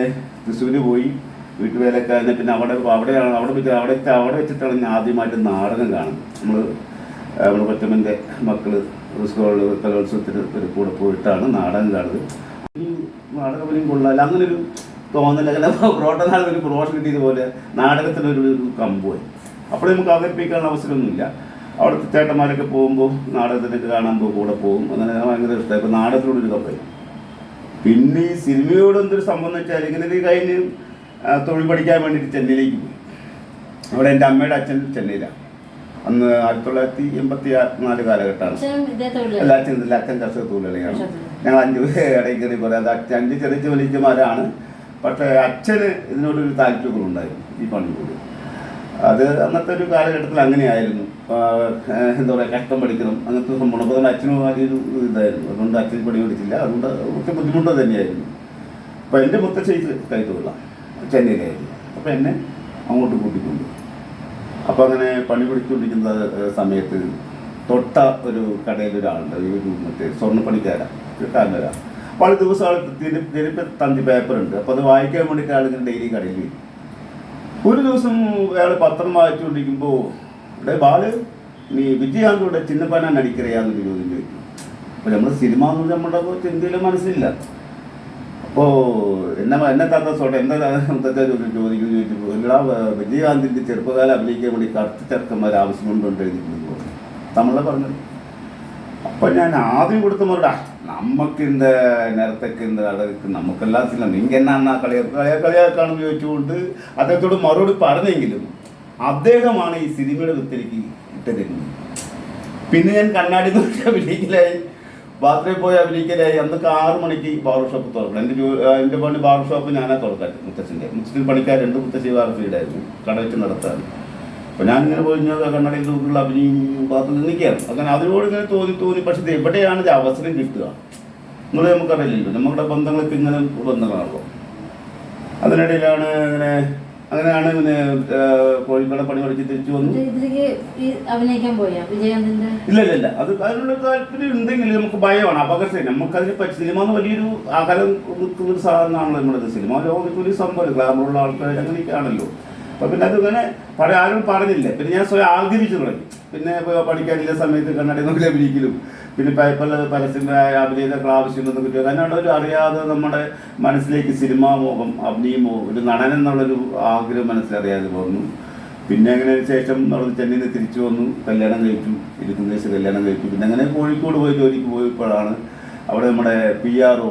തൃശ്ശൂർ പോയി വീട്ടുവേലൊക്കെ കഴിഞ്ഞാൽ പിന്നെ അവിടെ വെച്ചിട്ടാണ് ഞാൻ ആദ്യമായിട്ട് നാടകം കാണുന്നത്. നമ്മുടെ കൊച്ചമ്മൻ്റെ മക്കൾ സ്കൂളിൽ കലോത്സവത്തിന് ഒരു കൂടെ പോയിട്ടാണ് നാടകം കാണുന്നത്. ഈ നാടകം വലിയ കൊള്ളാല്ല അങ്ങനെ ഒരു തോന്നല. അങ്ങനെ പൊറോട്ട നാടകം ഒരു പ്രൊമോഷൻ കിട്ടിയതുപോലെ നാടകത്തിനൊരു കമ്പുമായി. അപ്പോൾ നമുക്ക് അവതരിപ്പിക്കാനുള്ള അവസരമൊന്നുമില്ല. അവിടുത്തെ ചേട്ടന്മാരൊക്കെ പോകുമ്പോൾ നാടകത്തിനൊക്കെ കാണുമ്പോൾ കൂടെ പോകും. അങ്ങനെ ഭയങ്കര ഇഷ്ടമായി. ഇപ്പോൾ നാടകത്തിനോടൊരു കമ്പായി. പിന്നെ ഈ സിനിമയോട് എന്തൊരു സംഭവം എന്ന് വെച്ചാൽ ഇങ്ങനെ ഇത് കഴിഞ്ഞ് തൊഴിൽ പഠിക്കാൻ വേണ്ടിയിട്ട് ചെന്നൈയിലേക്ക് പോയി. അവിടെ എൻ്റെ അമ്മയുടെ അച്ഛൻ ചെന്നൈയിലാണ്. അന്ന് 1984 കാലഘട്ടമാണ്. അച്ഛൻ കർഷക തൊഴിലാളിയാണ്. ഞങ്ങൾ 5 ഇടയിൽ കയറി പറയാം. അത് 5 ചെറിയ ജോലിക്കുമാരാണ്. പക്ഷേ അച്ഛന് ഇതിനോടൊരു താല്പര്യങ്ങളുണ്ടായിരുന്നു ഈ പണിയോട്. അത് അന്നത്തെ ഒരു കാലഘട്ടത്തിൽ അങ്ങനെയായിരുന്നു. എന്താ പറയുക, കഷ്ടം പഠിക്കണം അങ്ങനത്തെ സംഭവം. അപ്പോൾ അതുകൊണ്ട് അച്ഛനും വലിയൊരു ഇതായിരുന്നു. അതുകൊണ്ട് അച്ഛൻ പണി പഠിച്ചില്ല. അതുകൊണ്ട് ഒത്തിരി ബുദ്ധിമുട്ട് തന്നെയായിരുന്നു. അപ്പോൾ എൻ്റെ മുത്തശ്ശി കൈത്തൊഴിലാണ്, ചെന്നൈയിലായിരുന്നു. അപ്പോൾ എന്നെ അങ്ങോട്ട് കൂട്ടിക്കൊണ്ട്. അപ്പോൾ അങ്ങനെ പണി പിടിച്ചുകൊണ്ടിരിക്കുന്ന സമയത്ത് തൊട്ട ഒരു കടയിൽ ഒരാളുണ്ട്, ഒരു മറ്റേ സ്വർണ്ണപ്പണിക്കാരാണ്. അപ്പോൾ ദിവസം ആൾ തിരുപ്പി തന്തി പേപ്പറുണ്ട്. അപ്പോൾ അത് വായിക്കാൻ വേണ്ടിയിട്ട് ആളിങ്ങനെ ഡെയിലി കടയിൽ വരും. ഒരു ദിവസം അയാൾ പത്രം വായിച്ചുകൊണ്ടിരിക്കുമ്പോൾ ഇവിടെ ബാല് നീ വിജയാന്തോടെ ചിന്നപ്പന നടിക്കറിയാന്നൊരു ചോദ്യം ചോദിക്കും. അപ്പോൾ നമ്മൾ സിനിമ എന്ന് പറഞ്ഞാൽ നമ്മുടെ ചിന്തയിലും മനസ്സിലില്ല. അപ്പോൾ എന്നെ താത്ത സോട്ടെ എന്താ ചോദിച്ചപ്പോൾ എല്ലാ വിജയകാന്തിൻ്റെ ചെറുപ്പകാലം അഭിനയിക്കാൻ വേണ്ടി കറുത്ത ചെറുക്കന്മാർ ആവശ്യമുണ്ടോ എഴുതിക്കുന്നു നമ്മളെ പറഞ്ഞത്. അപ്പം ഞാൻ ആദ്യം കൊടുത്ത മറുപടി നമുക്ക് இந்த നേരത്തേക്ക് അതൊക്കെ നമുക്കെല്ലാം സിനിമ നിങ്ങൾ എന്നാ കളിയാക്കാണെന്ന് ചോദിച്ചുകൊണ്ട് അദ്ദേഹത്തോട് മറുപടി പറഞ്ഞെങ്കിലും അദ്ദേഹമാണ് ഈ സിനിമയുടെ വിത്തിലേക്ക് ഇട്ടതിരുന്നത്. പിന്നെ ഞാൻ കണ്ണാടി നോക്കി അഭിനയിക്കലായി, ബാത്റൂമിൽ പോയി അഭിനയിക്കലായി. അന്നൊക്കെ 6 മണിക്ക് ബാർബർ ഷോപ്പ് തുറക്കണം. എൻ്റെ പണി ബാർബർ ഷോപ്പ് ഞാനാ തുറക്കാറ്റ്. മുത്തശ്ശിൻ്റെ പണിക്കാരുണ്ട്. മുത്തശ്ശി വാർഫീഡായിരുന്നു, കട വെച്ച് നടത്താറ്. അപ്പോൾ ഞാനിങ്ങനെ പോയി കണ്ണടയിൽ നോക്കിയുള്ള അഭിനയം പാത്രം നിൽക്കുകയാണ്. അങ്ങനെ അതിനോട് ഇങ്ങനെ തോന്നി. പക്ഷേ ഇത് എവിടെയാണ് ഇത് അവസരം കിട്ടുക എന്നുള്ളത് നമുക്കറിയില്ലല്ലോ. നമ്മുടെ ബന്ധങ്ങളൊക്കെ ഇങ്ങനെ ബന്ധങ്ങളാണല്ലോ. അതിനിടയിലാണ് അങ്ങനെയാണ് പിന്നെ കോഴിക്കട പണി പഠിച്ച് തിരിച്ചു വന്നു. ഇല്ല അത് അതിനുള്ള താല്പര്യം ഉണ്ടെങ്കിൽ നമുക്ക് ഭയമാണ്, അപകർഷ. നമുക്കതിനെ പറ്റി സിനിമ എന്ന് വലിയൊരു അകലം ഒരു സാധനമാണല്ലോ നമ്മുടെ സിനിമ ലോകത്ത് ഒരു സംഭവം. ഗ്ലാമറുള്ള ആൾക്കാർ അങ്ങനെയൊക്കെയാണല്ലോ. അപ്പോൾ പിന്നെ അതിങ്ങനെ ആരും പറഞ്ഞില്ല. പിന്നെ ഞാൻ സ്വയം ആഗ്രഹിച്ചു തുടങ്ങി. പിന്നെ പഠിക്കാനില്ല സമയത്ത് കണ്ണാടി നോക്കി അഭിനയിക്കലും പിന്നെ പേപ്പറിൽ പരസ്യമായ അഭിനയത്തൊക്കെ ആവശ്യമുണ്ടെന്ന് കിട്ടിയത് അതിനോട് ഒരു അറിയാതെ നമ്മുടെ മനസ്സിലേക്ക് സിനിമാ മോഹം, അഭിനയ മോഹം, ഒരു നടൻ എന്നുള്ളൊരു ആഗ്രഹം മനസ്സിലറിയാതെ വന്നു. പിന്നെ അങ്ങനെ ശേഷം അവിടെ ചെന്നൈയിൽ നിന്ന് തിരിച്ചു വന്നു, കല്യാണം കഴിച്ചു, 21 വയസ്സ് കല്യാണം കഴിച്ചു. പിന്നെ അങ്ങനെ കോഴിക്കോട് പോയി ജോലിക്ക് പോയപ്പോഴാണ് അവിടെ നമ്മുടെ PRO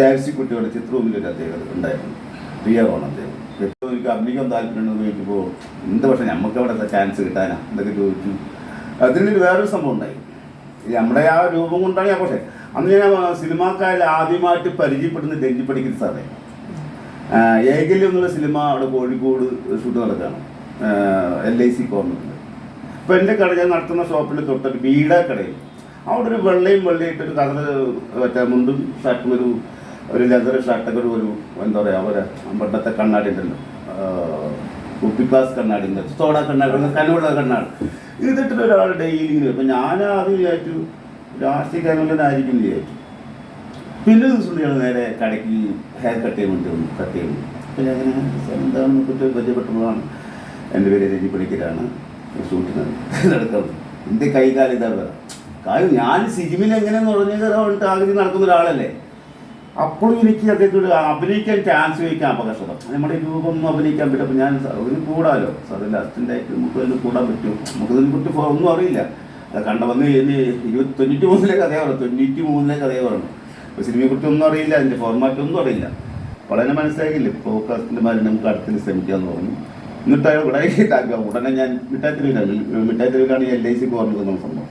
ദേവസിക്കുട്ടിയുടെ ചിത്രഭൂമിയിലൊരു അദ്ദേഹം ഉണ്ടായിരുന്നു. PRO ആണ് അദ്ദേഹം. എനിക്ക് അഭിനയിക്കാൻ താല്പര്യമുണ്ടെന്ന് ചോദിച്ചപ്പോൾ എന്ത് പക്ഷേ നമുക്ക് അവിടെ ചാൻസ് കിട്ടാനാ എന്നൊക്കെ ചോദിച്ചു. അതിനൊരു വേറൊരു സംഭവം ഉണ്ടായി. നമ്മുടെ ആ രൂപം കൊണ്ടാണ് ഞാൻ. പക്ഷേ അന്ന് ഞാൻ സിനിമാക്കാരിൽ ആദ്യമായിട്ട് പരിചയപ്പെടുന്ന രഞ്ജി പണിക്കർ സാറേ. ഏകല്യം എന്നുള്ള സിനിമ അവിടെ കോഴിക്കോട് ഷൂട്ട് നടക്കുകയാണ്, LIC കോർണറിൽ. അപ്പോൾ എൻ്റെ കട, ഞാൻ നടത്തുന്ന ഷോപ്പിൽ തൊട്ടൊരു ബീഡ കടയിൽ അവിടെ ഒരു വെള്ളയിട്ടൊരു കതറ് മറ്റേ മുണ്ടും ഷർട്ടും ഒരു ലെതർ ഷർട്ടൊക്കെ ഒരു എന്താ പറയുക, ഒരു പണ്ടത്തെ കണ്ണാടി ഉണ്ടല്ലോ, കുപ്പിക്ലാസ് കണ്ണാടി ഉണ്ട്, സോഡ കണ്ണാടി, കനവുള്ള കണ്ണാടി, ഇതിട്ടിട്ട് ഒരാൾ ഡെയിലി ഇങ്ങനെ. അപ്പം ഞാൻ ആദ്യം വിചാരിച്ചു രാഷ്ട്രീയ ആയിരിക്കും വിചാരിച്ചു. പിന്നെ ദിവസം ഞങ്ങൾ നേരെ കടയ്ക്ക് ഹെയർ കട്ട് ചെയ്യാൻ വേണ്ടി വന്നു, കട്ട് ചെയ്യുന്നു. അപ്പം ഞാൻ എന്താണെന്ന് കുറിച്ച് പരിചയപ്പെട്ടപ്പോഴാണ് എൻ്റെ പേര് രഞ്ജി പണിക്കരാണ്, ഷൂട്ടിന് നടക്കുന്നത്. എൻ്റെ കൈകാലം ഇതാ വേറെ കാര്യം. ഞാൻ സിനിമയിൽ എങ്ങനെയെന്ന് പറഞ്ഞിട്ട് ആഗ്രഹം നടക്കുന്ന ഒരാളല്ലേ. അപ്പോഴും എനിക്ക് അദ്ദേഹത്തോട് അഭിനയിക്കാൻ ചാൻസ് ചോദിക്കാൻ അപകർഷത. നമ്മുടെ രൂപമൊന്നും അഭിനയിക്കാൻ പറ്റും. അപ്പോൾ ഞാൻ അതിന് കൂടാലോ, സാറിൻ്റെ അസിസ്റ്റൻ്റായിട്ട് നമുക്ക് അതിന് കൂടാൻ പറ്റും. നമുക്കതിനെ കുറിച്ച് ഒന്നും അറിയില്ല. അത് കണ്ട വന്ന് 93 കഥയെ പറഞ്ഞു, 93 കഥയെ പറഞ്ഞു. അപ്പോൾ സിനിമയെക്കുറിച്ച് ഒന്നും അറിയില്ല, അതിൻ്റെ ഫോർമാറ്റ് ഒന്നും അറിയില്ല. അപ്പോൾ അതിനെ മനസ്സിലാക്കില്ല. ഫോക്കസിൻ്റെ മാതിരി നമുക്ക് അടുത്തിൽ ശ്രമിക്കാമെന്ന് പറഞ്ഞു. എന്നിട്ട് അയാൾ ഉടനെ ഞാൻ മിഠായിത്തെരുവിലാണ് ഈ LIC കോർണർ എന്ന സംഭവം.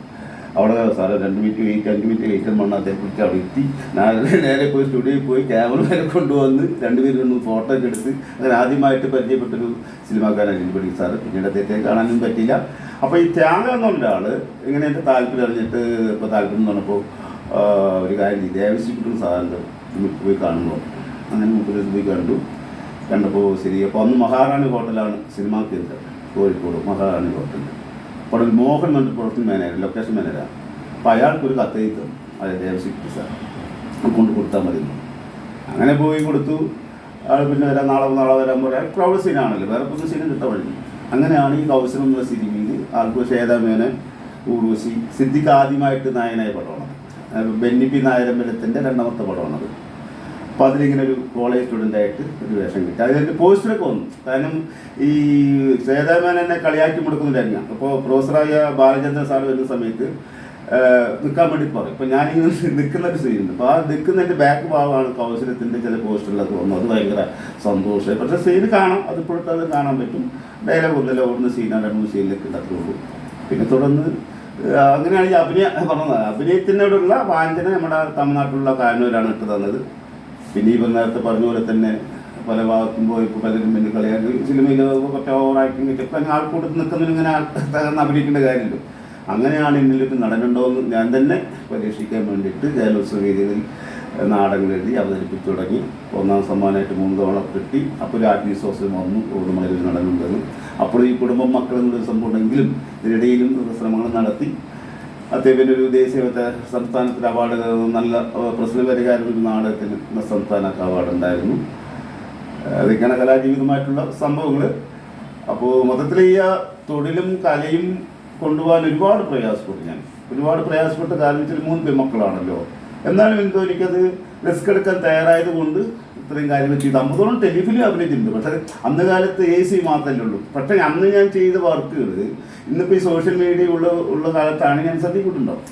അവിടെ sir 2 minute wait, 5 minute wait എന്ന് പറഞ്ഞാൽ അതേക്കുറിച്ച് അവിടെ എത്തി. ഞാൻ നേരെ പോയി സ്റ്റുഡിയോയിൽ പോയി ക്യാമറ വരെ കൊണ്ടുവന്ന് 2 പേരും ഫോട്ടോ ഒക്കെ എടുത്ത് അങ്ങനെ ആദ്യമായിട്ട് പരിചയപ്പെട്ടൊരു സിനിമാക്കാരൻ രഞ്ജി പണിക്കർ സാറ്. പിന്നീട് അദ്ദേഹത്തെ കാണാനും പറ്റിയില്ല. അപ്പോൾ ഈ ത്യാഗം എന്ന് പറഞ്ഞ ആൾ ഇങ്ങനെ എൻ്റെ താല്പര്യം അറിഞ്ഞിട്ട് ഇപ്പോൾ താല്പര്യം എന്ന് പറഞ്ഞപ്പോൾ ഒരു കാര്യം ദേവസ്വം സാറിൻ്റെ പോയി കാണുമ്പോൾ അങ്ങനെ മുപ്പത് പോയി കണ്ടപ്പോൾ ശരി. അപ്പോൾ അന്ന് മഹാറാണി ഹോട്ടലാണ് സിനിമാ കേന്ദ്രം, കോഴിക്കോട് മഹാറാണി ഹോട്ടൽ. അപ്പോൾ ഒരു മോഹൻ എന്ന് പ്രൊഡക്ഷൻ മാനേജർ, ലൊക്കേഷൻ മാനേജറാണ്. അപ്പോൾ അയാൾക്കൊരു കത്തെഴുത്തും അത് ദേവസ്വം സാർ കൊണ്ട് കൊടുത്താൽ മതി. അങ്ങനെ പോയി കൊടുത്തു. ആൾ പിന്നെ നാളെ വരാൻ പറയാം. ക്രൗഡ് സീനാണല്ലോ, വേറെ പുതിയ സീനും കിട്ടാൻ വഴി. അങ്ങനെയാണ് ഈ കൗശലം എന്നുള്ള സിനിമയിൽ ആൾക്ക് ശ്വേതാമേനൻ, ഊർവശി, സിദ്ദിഖ് ആദ്യമായിട്ട് നായനായ പടമാണ്. ബെന്നി പി നായരമ്പലത്തിൻ്റെ 2ാമത്തെ പടമാണത്. അപ്പോൾ അതിലിങ്ങനെ ഒരു കോളേജ് സ്റ്റുഡൻ്റായിട്ട് ഒരു വേഷം കിട്ടി. അതിൻ്റെ പോസ്റ്ററൊക്കെ വന്നു. കാരണം ഈ ശ്വേതാമേനനെ കളിയാക്കി മുടക്കുന്നുണ്ടായിരുന്നു. അപ്പോൾ പ്രൊഫസറായ ബാലചന്ദ്രൻ സാർ വരുന്ന സമയത്ത് നിൽക്കാൻ വേണ്ടി പറയും. ഇപ്പോൾ ഞാനിങ്ങനെ നിൽക്കുന്നൊരു സീനുണ്ട്. അപ്പോൾ ആ നിൽക്കുന്നതിൻ്റെ ബാക്ക് ഭാഗമാണ് കൗശലത്തിൻ്റെ ചില പോസ്റ്ററിലൊക്കെ വന്നു. അത് ഭയങ്കര സന്തോഷമായി. പക്ഷേ സീന് കാണാം, അതിപ്പോഴത്തെ അത് കാണാൻ പറ്റും. ഡയലോഗ് ഒന്നുമില്ല, ഓടുന്ന സീനാണ്, 2-3 സീനിലൊക്കെ അത്രയുള്ളൂ. പിന്നെ തുടർന്ന് അങ്ങനെയാണ് ഈ പറഞ്ഞത്. അഭിനയത്തിനോടുള്ള വാഞ്ചന നമ്മുടെ തമിഴ്നാട്ടിലുള്ള കാരണവരാണ് ഇട്ട് തന്നത്. പിന്നെ ഈ നേരത്തെ പറഞ്ഞ പോലെ തന്നെ പല ഭാഗത്തും പോയപ്പോൾ പലരും പിന്നെ കളിയാക്കി സിനിമയിൽ കുറച്ച് ഓവറാക്ടിങ് ഇപ്പം ആൾക്കൂട്ടത്തിൽ നിൽക്കുന്നതിന് ഇങ്ങനെ തകർന്ന് അഭിനയിക്കേണ്ട കാര്യമുണ്ട്. അങ്ങനെയാണ് എന്നിലേക്ക് നടനുണ്ടോയെന്ന് ഞാൻ തന്നെ പരീക്ഷിക്കാൻ വേണ്ടിയിട്ട് ജലോത്സവ വേദികളിൽ നാടകങ്ങൾ എഴുതി അവതരിപ്പിച്ചു തുടങ്ങി. 1ാം സമ്മാനമായിട്ട് 3 തവണ കിട്ടി. അപ്പോൾ ഒരു ആത്മവിശ്വാസം വന്നു, ഓടുമലയിൽ നടനുണ്ടെന്ന്. അപ്പോൾ ഈ കുടുംബം മക്കളെന്നൊരു സംഭവം ഉണ്ടെങ്കിലും ഇതിനിടയിലും ശ്രമങ്ങൾ നടത്തി. അദ്ദേഹത്തിൻ്റെ ഒരു ദേശീയ സംസ്ഥാനത്തിൻ്റെ അവാർഡ്, നല്ല പ്രശ്നപരിഹാരം ഒരു നാടകത്തിന് സംസ്ഥാന അവാർഡ് ഉണ്ടായിരുന്നു. അതൊക്കെയാണ് കലാജീവിതമായിട്ടുള്ള സംഭവങ്ങൾ. അപ്പോൾ മൊത്തത്തിൽ ഈ തൊഴിലും കലയും കൊണ്ടുപോകാൻ ഒരുപാട് പ്രയാസപ്പെട്ടു. ഞാൻ ഒരുപാട് പ്രയാസപ്പെട്ട കാരണം വെച്ചാൽ 3 പെൺമക്കളാണല്ലോ. എന്നാലും എന്തോ എനിക്കത് റിസ്ക് എടുക്കാൻ തയ്യാറായത് കൊണ്ട് ഇത്രയും കാര്യങ്ങൾ ചെയ്തു. 50ഓളം ടെലിഫിലിം അഭിനയിച്ചിട്ടുണ്ട്. പക്ഷേ അന്ന് കാലത്ത് AC മാത്രമല്ലേ ഉള്ളൂ. പക്ഷേ അന്ന് ഞാൻ ചെയ്ത വർക്കുകൾ ഇന്നിപ്പോൾ ഈ സോഷ്യൽ മീഡിയ ഉള്ള കാലത്താണ് ഞാൻ ശ്രദ്ധിച്ചിട്ടുണ്ടാവും.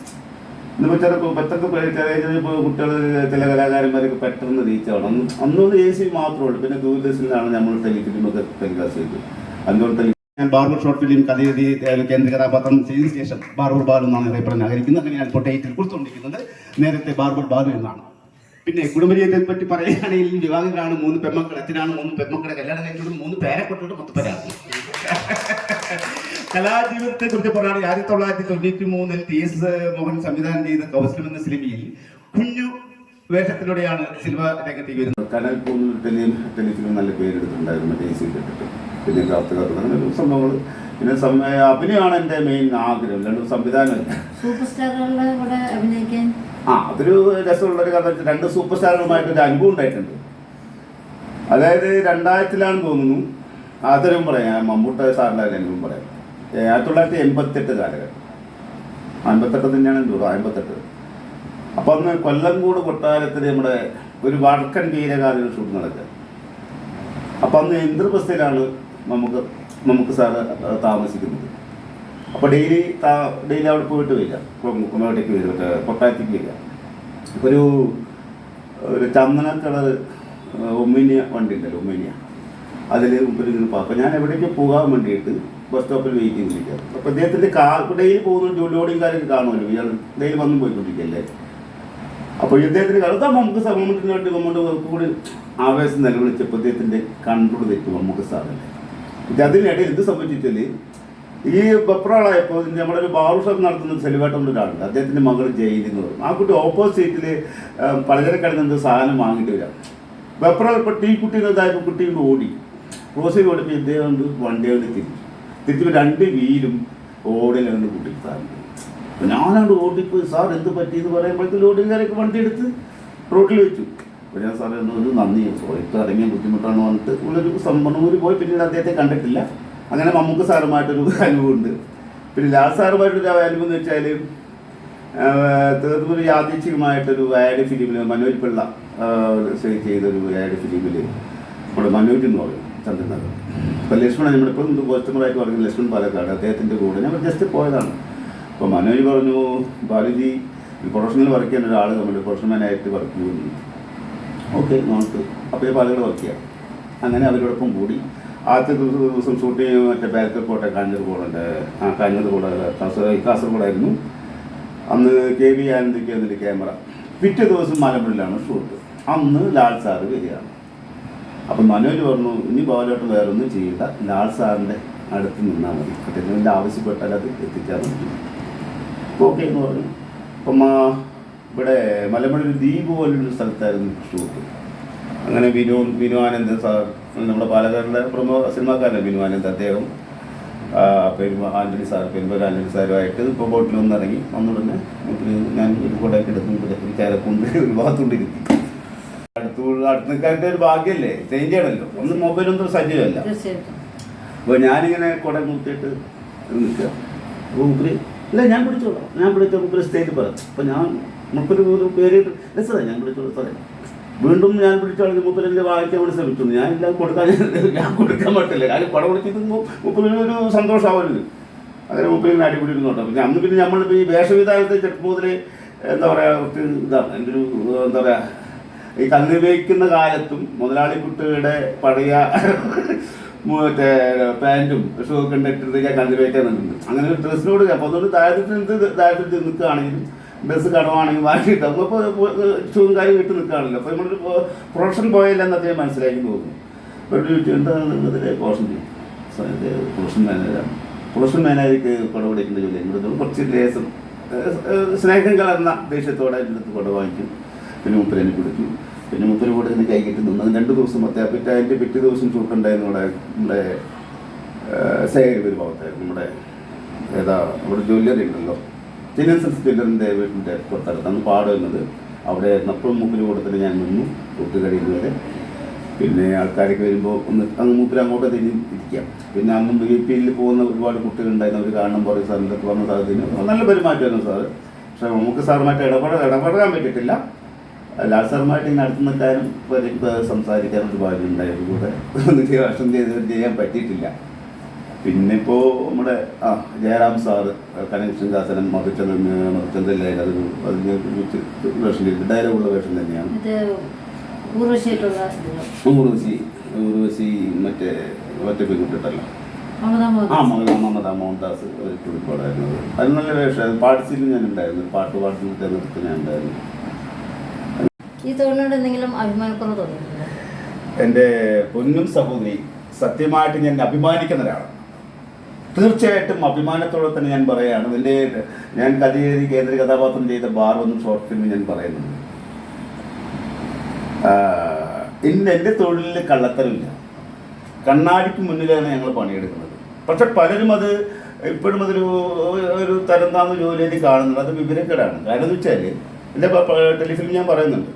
ഇന്നിപ്പോൾ ചെറിയ കുട്ടികൾ, ചില കലാകാരന്മാരൊക്കെ പെട്ടെന്ന് റീച്ച് ആവണം. അന്നൊന്നും AC മാത്രമേ ഉള്ളൂ. പിന്നെ ദൂരദർശനിലാണ് നമ്മൾ ടെലിഫിലിമൊക്കെ ടെലികാസ്റ്റ് ചെയ്തത്. അതുകൊണ്ട് ഞാൻ ബാർബർ ഷോർട്ട് ഫിലിം കഥയെഴുതി കേന്ദ്ര കഥാപാത്രം ചെയ്തതിനു ശേഷം ബാർബർ ബാലു എന്നാണ് അറിയപ്പെടാൻ ആഗ്രഹിക്കുന്നത്. അങ്ങനെ ഞാൻ ഇപ്പോൾ ടൈറ്റിൽ കൊടുത്തുകൊണ്ടിരിക്കുന്നത് നേരത്തെ ബാർബർ ബാലു എന്നാണ്. പിന്നെ കുടുംബജീവിതത്തെ പറ്റി പറയുകയാണെങ്കിൽ വിവാഹിതരാണ്, 3 പെൺമക്കൾ, അച്ഛനാണ്, 3 പെൺമക്കളെ കല്യാണം കഴിച്ചിട്ട് 3 പേരെക്കൊണ്ടിട്ട് 10 പേരാണ്. കലാജീവിതത്തെ കുറിച്ച് പറയുകയാണെങ്കിൽ 1993 TS മോഹൻ സംവിധാനം ചെയ്ത കൗശലം എന്ന സിനിമയിൽ കുഞ്ഞു വേഷത്തിലൂടെയാണ് സിനിമ രംഗത്തേക്ക് വരുന്നത്. കനൽ പോകുന്ന ടെലിഫിലിം നല്ല പേരെടുത്തിട്ടുണ്ടായിരുന്നു, DC കേട്ടിട്ട്. പിന്നെ കാത്തുകാർക്ക് അങ്ങനെ സംഭവങ്ങൾ. പിന്നെ അഭിനയമാണ് എൻ്റെ മെയിൻ ആഗ്രഹം, അല്ലാണ്ട് സംവിധാനമല്ല. സൂപ്പർ സ്റ്റാറുകളുടെ കൂടെ അഭിനയിക്കാൻ അതൊരു രസമുള്ളൊരു കഥ. 2 സൂപ്പർ സ്റ്റാറുകളുമായിട്ടൊരു അനുഭവം ഉണ്ടായിട്ടുണ്ട്. അതായത് 2000-ലാണ് തോന്നുന്നു. അതൊരു പറയാം, മമ്മൂട്ട സാറിൻ്റെ അനുഭവം പറയാം. 1988 കാലഘട്ടം. 58 തന്നെയാണ് തോന്നുന്നു, 58. അപ്പം അന്ന് കൊല്ലംകോട് കൊട്ടാരത്തിൽ നമ്മുടെ ഒരു വടക്കൻ വീരഗാഥയുടെ ഷൂട്ട് നടക്കുക. അപ്പം അന്ന് ഇന്ദ്രപ്രസ്ഥയിലാണ് നമുക്ക് സാറ് താമസിക്കുന്നത്. അപ്പോൾ ഡെയിലി അവിടെ പോയിട്ട് വരിക, കുമരട്ടേക്ക് വരിക, മറ്റേ കൊട്ടാരത്തേക്ക് വരിക. ഒരു ചന്ദന കളർ ഒമിനിയ വണ്ടി ഉണ്ടല്ലോ, ഒമിനിയ, അതിൽ മുമ്പിൽ നിന്ന് പോകും. അപ്പോൾ ഞാൻ എവിടേക്ക് പോകാൻ വേണ്ടിയിട്ട് ബസ് സ്റ്റോപ്പിൽ വെയിറ്റ് ചെയ്തിരിക്കുക. അപ്പോൾ അദ്ദേഹത്തിൻ്റെ ഡെയിലി പോകുന്ന ലോഡിങ് കാര്യങ്ങൾ കാണുമല്ലോ, ഇയാൾ ഡെയിലി വന്നും പോയിക്കൊണ്ടിരിക്കുകയല്ലേ. അപ്പോൾ ഇദ്ദേഹത്തിന് കറുത്ത നമുക്ക് സമൂഹത്തിന് വേണ്ടി നമ്മുടെ കൂടി ആവേശം നിലവിളിച്ചപ്പോൾ ഇദ്ദേഹത്തിൻ്റെ കൺട്രോൾ തെറ്റും നമുക്ക് സാധനം. അതിനിടയിൽ ഇത് സംബന്ധിച്ചാൽ ഈ വെപ്രാളായപ്പോൾ നമ്മുടെ ഒരു ബാർബർ ഷോപ്പ് നടത്തുന്ന സെലിവേട്ടൻ്റെ ഒരാളുണ്ട്, അദ്ദേഹത്തിൻ്റെ മകൾ ജയിലിൽ എന്ന് പറയും. ആ കുട്ടി ഓപ്പോസിറ്റിൽ പലചരക്കടയിൽ നിന്ന് സാധനം വാങ്ങിയിട്ട് വരാം. വെപ്രാൾ ഇപ്പോൾ കുട്ടീനെ ഇതായപ്പോൾ കുട്ടി കൊണ്ട് ഓടി ക്രോസ് ചെയ്ത് ഓടിപ്പോൾ ഇദ്ദേഹം കൊണ്ട് വണ്ടി കൊണ്ട് തിരിച്ചു 2 വീലും ഓടിലുണ്ട് കുട്ടി സാധനം. അപ്പോൾ ഞാനവിടെ ഓടിപ്പോയി, സാർ എന്ത് പറ്റിയെന്ന് പറയുമ്പോഴത്തേക്ക് ലോഡിങ്കാരൊക്കെ വണ്ടി എടുത്ത് റോഡിൽ വെച്ചു. അപ്പോൾ ഞാൻ സാറേ ഒരു നന്ദി, ഇപ്പോൾ ഇറങ്ങിയ ബുദ്ധിമുട്ടാണ് പറഞ്ഞിട്ട് ഉള്ളൊരു സംഭവം പോയി. പിന്നീട് അദ്ദേഹത്തെ കണ്ടിട്ടില്ല. അങ്ങനെ നമുക്ക് സാറുമായിട്ടൊരു അനുഭവമുണ്ട്. പിന്നെ ലാൽ സാറുമായിട്ടൊരു അനുഭവം എന്ന് വെച്ചാൽ തീർന്നൊരു യാദൃച്ഛികമായിട്ടൊരു ആഡ് ഫിലിമിൽ മനോജ് പിള്ള ചെയ്തൊരു ആഡ് ഫിലിമിൽ നമ്മുടെ മനോജ് എന്ന് പറയും ചന്ദ്രനഗർ. അപ്പോൾ ലക്ഷ്മണൻ നമ്മളിപ്പോൾ കസ്റ്റമറായിട്ട് പറയുന്നത് ലക്ഷ്മൺ പാലക്കാട്, അദ്ദേഹത്തിൻ്റെ കൂടെ ഞാൻ ജസ്റ്റ് പോയതാണ്. അപ്പോൾ മനോജ് പറഞ്ഞു, ബാലുജി പ്രൊഫഷണൽ വർക്ക് ചെയ്യുന്ന ഒരാൾ നമ്മൾ പ്രൊഫഷണലായിട്ട് വർക്ക് ചെയ്യുന്നു. Okay not. അപ്പോൾ പാലക്കാട് വർക്ക് ചെയ്യാം. അങ്ങനെ അവരോടൊപ്പം കൂടി ആദ്യത്തെ ദിവസം ഷൂട്ട് ചെയ്യുന്ന മറ്റേ ബാക്കർ കോട്ടെ കാഞ്ഞിരക്കോടുണ്ട്. കാസർഗോഡായിരുന്നു അന്ന്. KB ആനന്ദിക്ക് എന്നൊരു ക്യാമറ. പിറ്റേ ദിവസം മലമ്പുഴയിലാണ് ഷൂട്ട്. അന്ന് ലാൽ സാറ് വരികയാണ്. അപ്പം മനോജ് പറഞ്ഞു, ഇനി ബാലോട്ട് വേറെ ഒന്നും ചെയ്യണ്ട, ലാൽ സാറിൻ്റെ അടുത്ത് നിന്നാൽ മതി, അദ്ദേഹത്തിൻ്റെ ആവശ്യപ്പെട്ടാൽ അത് എത്തിച്ചാൽ മതി. ഓക്കെ എന്ന് പറഞ്ഞു. അപ്പം ഇവിടെ മലമ്പുഴ ഒരു ദ്വീപ് പോലൊരു സ്ഥലത്തായിരുന്നു ഷൂട്ട്. അങ്ങനെ വിനു ആനന്ദ് സാർ, നമ്മുടെ പാലക്കാടിലെ പ്രമുഖ സിനിമാക്കാരൻ വിനു ആനന്ദ്, അദ്ദേഹം ആൻ്റണി സാർ, പെരുമ്പൂർ ആൻ്റണി സാറുമായിട്ട് ഇപ്പോൾ ബോട്ടിൽ വന്നിറങ്ങി വന്നുടനെ ഞാൻ ഒരു കൂടെയൊക്കെ എടുത്ത് ചാരക്കൊണ്ട് ഒരു ഭാഗത്തുകൊണ്ടിരുത്തി. അടുത്തക്കാരുടെ ഒരു ഭാഗ്യമല്ലേ, ചേഞ്ച് ചെയ്യണമല്ലോ. ഒന്ന് മൊബൈലൊന്നും സജീവമല്ല. അപ്പോൾ ഞാനിങ്ങനെ കുട നിർത്തിയിട്ട് നിൽക്കുക. അപ്പോൾ മുപ്പര് ഇല്ല ഞാൻ പിടിച്ചോളാം മുപ്പര് സ്റ്റേജിൽ പറയാം. അപ്പോൾ ഞാൻ മുപ്പര് ഒരു പേര് സാറേ ഞാൻ പിടിച്ചോളാം സാറേ. വീണ്ടും ഞാൻ പിടിച്ചോളാം. മുപ്പരിൻ്റെ വായിക്കാൻ വേണ്ടി ശ്രമിച്ചു. ഞാനില്ല ഞാൻ കൊടുക്കാൻ പറ്റില്ല. കാര്യം കുട കൊടുത്തിട്ട് മുപ്പരിന് ഒരു സന്തോഷമാവരുത്. അങ്ങനെ മുപ്പരിന് അടിപൊളി ഇരുന്നോട്ടെ. പിന്നെ അന്ന് പിന്നെ നമ്മളിപ്പോൾ ഈ വേഷവിധാനത്തെ ചെറുപ്പം മുതൽ എന്താ പറയുക ഇതാണ് എൻ്റെ ഒരു എന്താ പറയുക, ഈ കന്ന് ഉപയോഗിക്കുന്ന കാലത്തും മുതലാളി കുട്ടികളുടെ പഴയ മറ്റേ പാൻറ്റും ഷൂക്കെ ഇട്ടിട്ട് ഞാൻ കന്ന് ഉപയോഗിക്കാൻ നിൽക്കുന്നുണ്ട്. അങ്ങനെ ഒരു ഡ്രസ്സിനോട് അപ്പോൾ അതുകൊണ്ട് ദാരിദ്ര്യത്തിൽ നിൽക്കുകയാണെങ്കിലും ഡ്രസ്സ് കടമാണെങ്കിൽ മാറ്റിയിട്ട് അപ്പോൾ ഷൂവും കാര്യം ഇട്ട് നിൽക്കുകയാണല്ലോ. അപ്പോൾ നമ്മളൊരു പ്രൊഫഷൻ പോയില്ല എന്നൊക്കെ ഞാൻ മനസ്സിലാക്കി തോന്നുന്നു. ഒരു ചോദിച്ചു എന്താണ് നിങ്ങളിതിലെ പ്രൊഫഷൻ പ്രൊഫഷൻ മാനേജർക്ക് കുടപിടിക്കേണ്ട ജോലി എന്നോട് കുറച്ച് ലേസം സ്നേഹം കലർന്ന ദേഷ്യത്തോടെ എൻ്റെ അടുത്ത് കുട വാങ്ങിക്കും. പിന്നെ മുപ്പര് എന്നെ പിടിച്ചു. പിന്നെ മുപ്പര് കൂടെ നിന്ന് കൈ കെട്ടി നിന്നത് 2 ദിവസം അതിൻ്റെ പിറ്റേ ദിവസം ഷൂട്ടുണ്ടായിരുന്നു. നമ്മുടെ സേവ ഒരു ഭാഗത്തായിരുന്നു. നമ്മുടെ നമ്മുടെ ജ്വല്ലറി ഉണ്ടല്ലോ, ജിനൻസൻസ് ജ്വല്ലറിൻ്റെ വീട്ടിൻ്റെ പുറത്തടുത്ത് അന്ന് പാടുന്നത് അവിടെ നപ്പും മുപ്പിന് കൂട്ടത്തിൽ ഞാൻ നിന്നു ഷൂട്ട് കഴിയുന്നവരെ. പിന്നെ ആൾക്കാരൊക്കെ വരുമ്പോൾ അങ്ങ് മൂപ്പിൽ അങ്ങോട്ട് ഇരിക്കാം. പിന്നെ അന്നും VIP പോകുന്ന ഒരുപാട് കുട്ടികളുണ്ടായിരുന്നു. അവർ കാണുമ്പോൾ സാറിൻ്റെ പറഞ്ഞ സാഹചര്യം നല്ല പെരുമാറ്റമായിരുന്നു സാറ്. പക്ഷേ നമുക്ക് സാറുമായിട്ട് ഇടപെടാൻ പറ്റിയിട്ടില്ല. ലാൽ സാറുമായിട്ട് ഇങ്ങനെ അടുത്ത് നിൽക്കാനും സംസാരിക്കാനും ഒരു ഭാഗ്യം ഉണ്ടായിരുന്നു. കൂടെ ഭക്ഷണം ചെയ്യാൻ പറ്റിയിട്ടില്ല. പിന്നെ ഇപ്പോൾ നമ്മുടെ ജയറാം സാറ് കനകൃഷ്ണൻ ദാസനം മധുചന്ദ്രൻ അതൊരു അതിന് വേഷം ചെയ്തു. ഡയലോഗുള്ള വേഷം തന്നെയാണ്. ഊർവശി മറ്റേ ഒറ്റ പെൺകുട്ടിട്ടല്ലോ മമത മോഹൻദാസ് ഒരു കുറിപ്പാടായിരുന്നത്. അത് നല്ല വേഷമായിരുന്നു. പാട്ടിലും ഞാൻ ഉണ്ടായിരുന്നു. പാട്ട് പാടുന്ന നൃത്തം ഞാൻ ഉണ്ടായിരുന്നു. ഈ തൊഴിലിനോട് എന്തെങ്കിലും അഭിമാനക്കുറവ് തോന്നിയിട്ടുണ്ടോ? എൻ്റെ പൊന്നും സഹോദരി, സത്യമായിട്ട് ഞാൻ അഭിമാനിക്കുന്ന ഒരാളാണ്. തീർച്ചയായിട്ടും അഭിമാനത്തോടെ തന്നെ ഞാൻ പറയുകയാണ്. ഞാൻ കഥയെഴുതി കേന്ദ്ര കഥാപാത്രം ചെയ്ത ബാർബർ ഷോർട്ട് ഫിലിം ഞാൻ പറയുന്നുണ്ട്. എൻ്റെ തൊഴിലിൽ കള്ളത്തരമില്ല. കണ്ണാടിക്ക് മുന്നിലാണ് ഞങ്ങൾ പണിയെടുക്കുന്നത്. പക്ഷെ പലരും അത് ഇപ്പോഴും ഒരു തരം താഴ്ന്ന ജോലിയായിട്ട് കാണുന്നുണ്ട്. അത് വിവരക്കേടാണ്. കാരണം എന്ന് വെച്ചാൽ എൻ്റെ ടെലിഫിലിം ഞാൻ പറയുന്നുണ്ട്.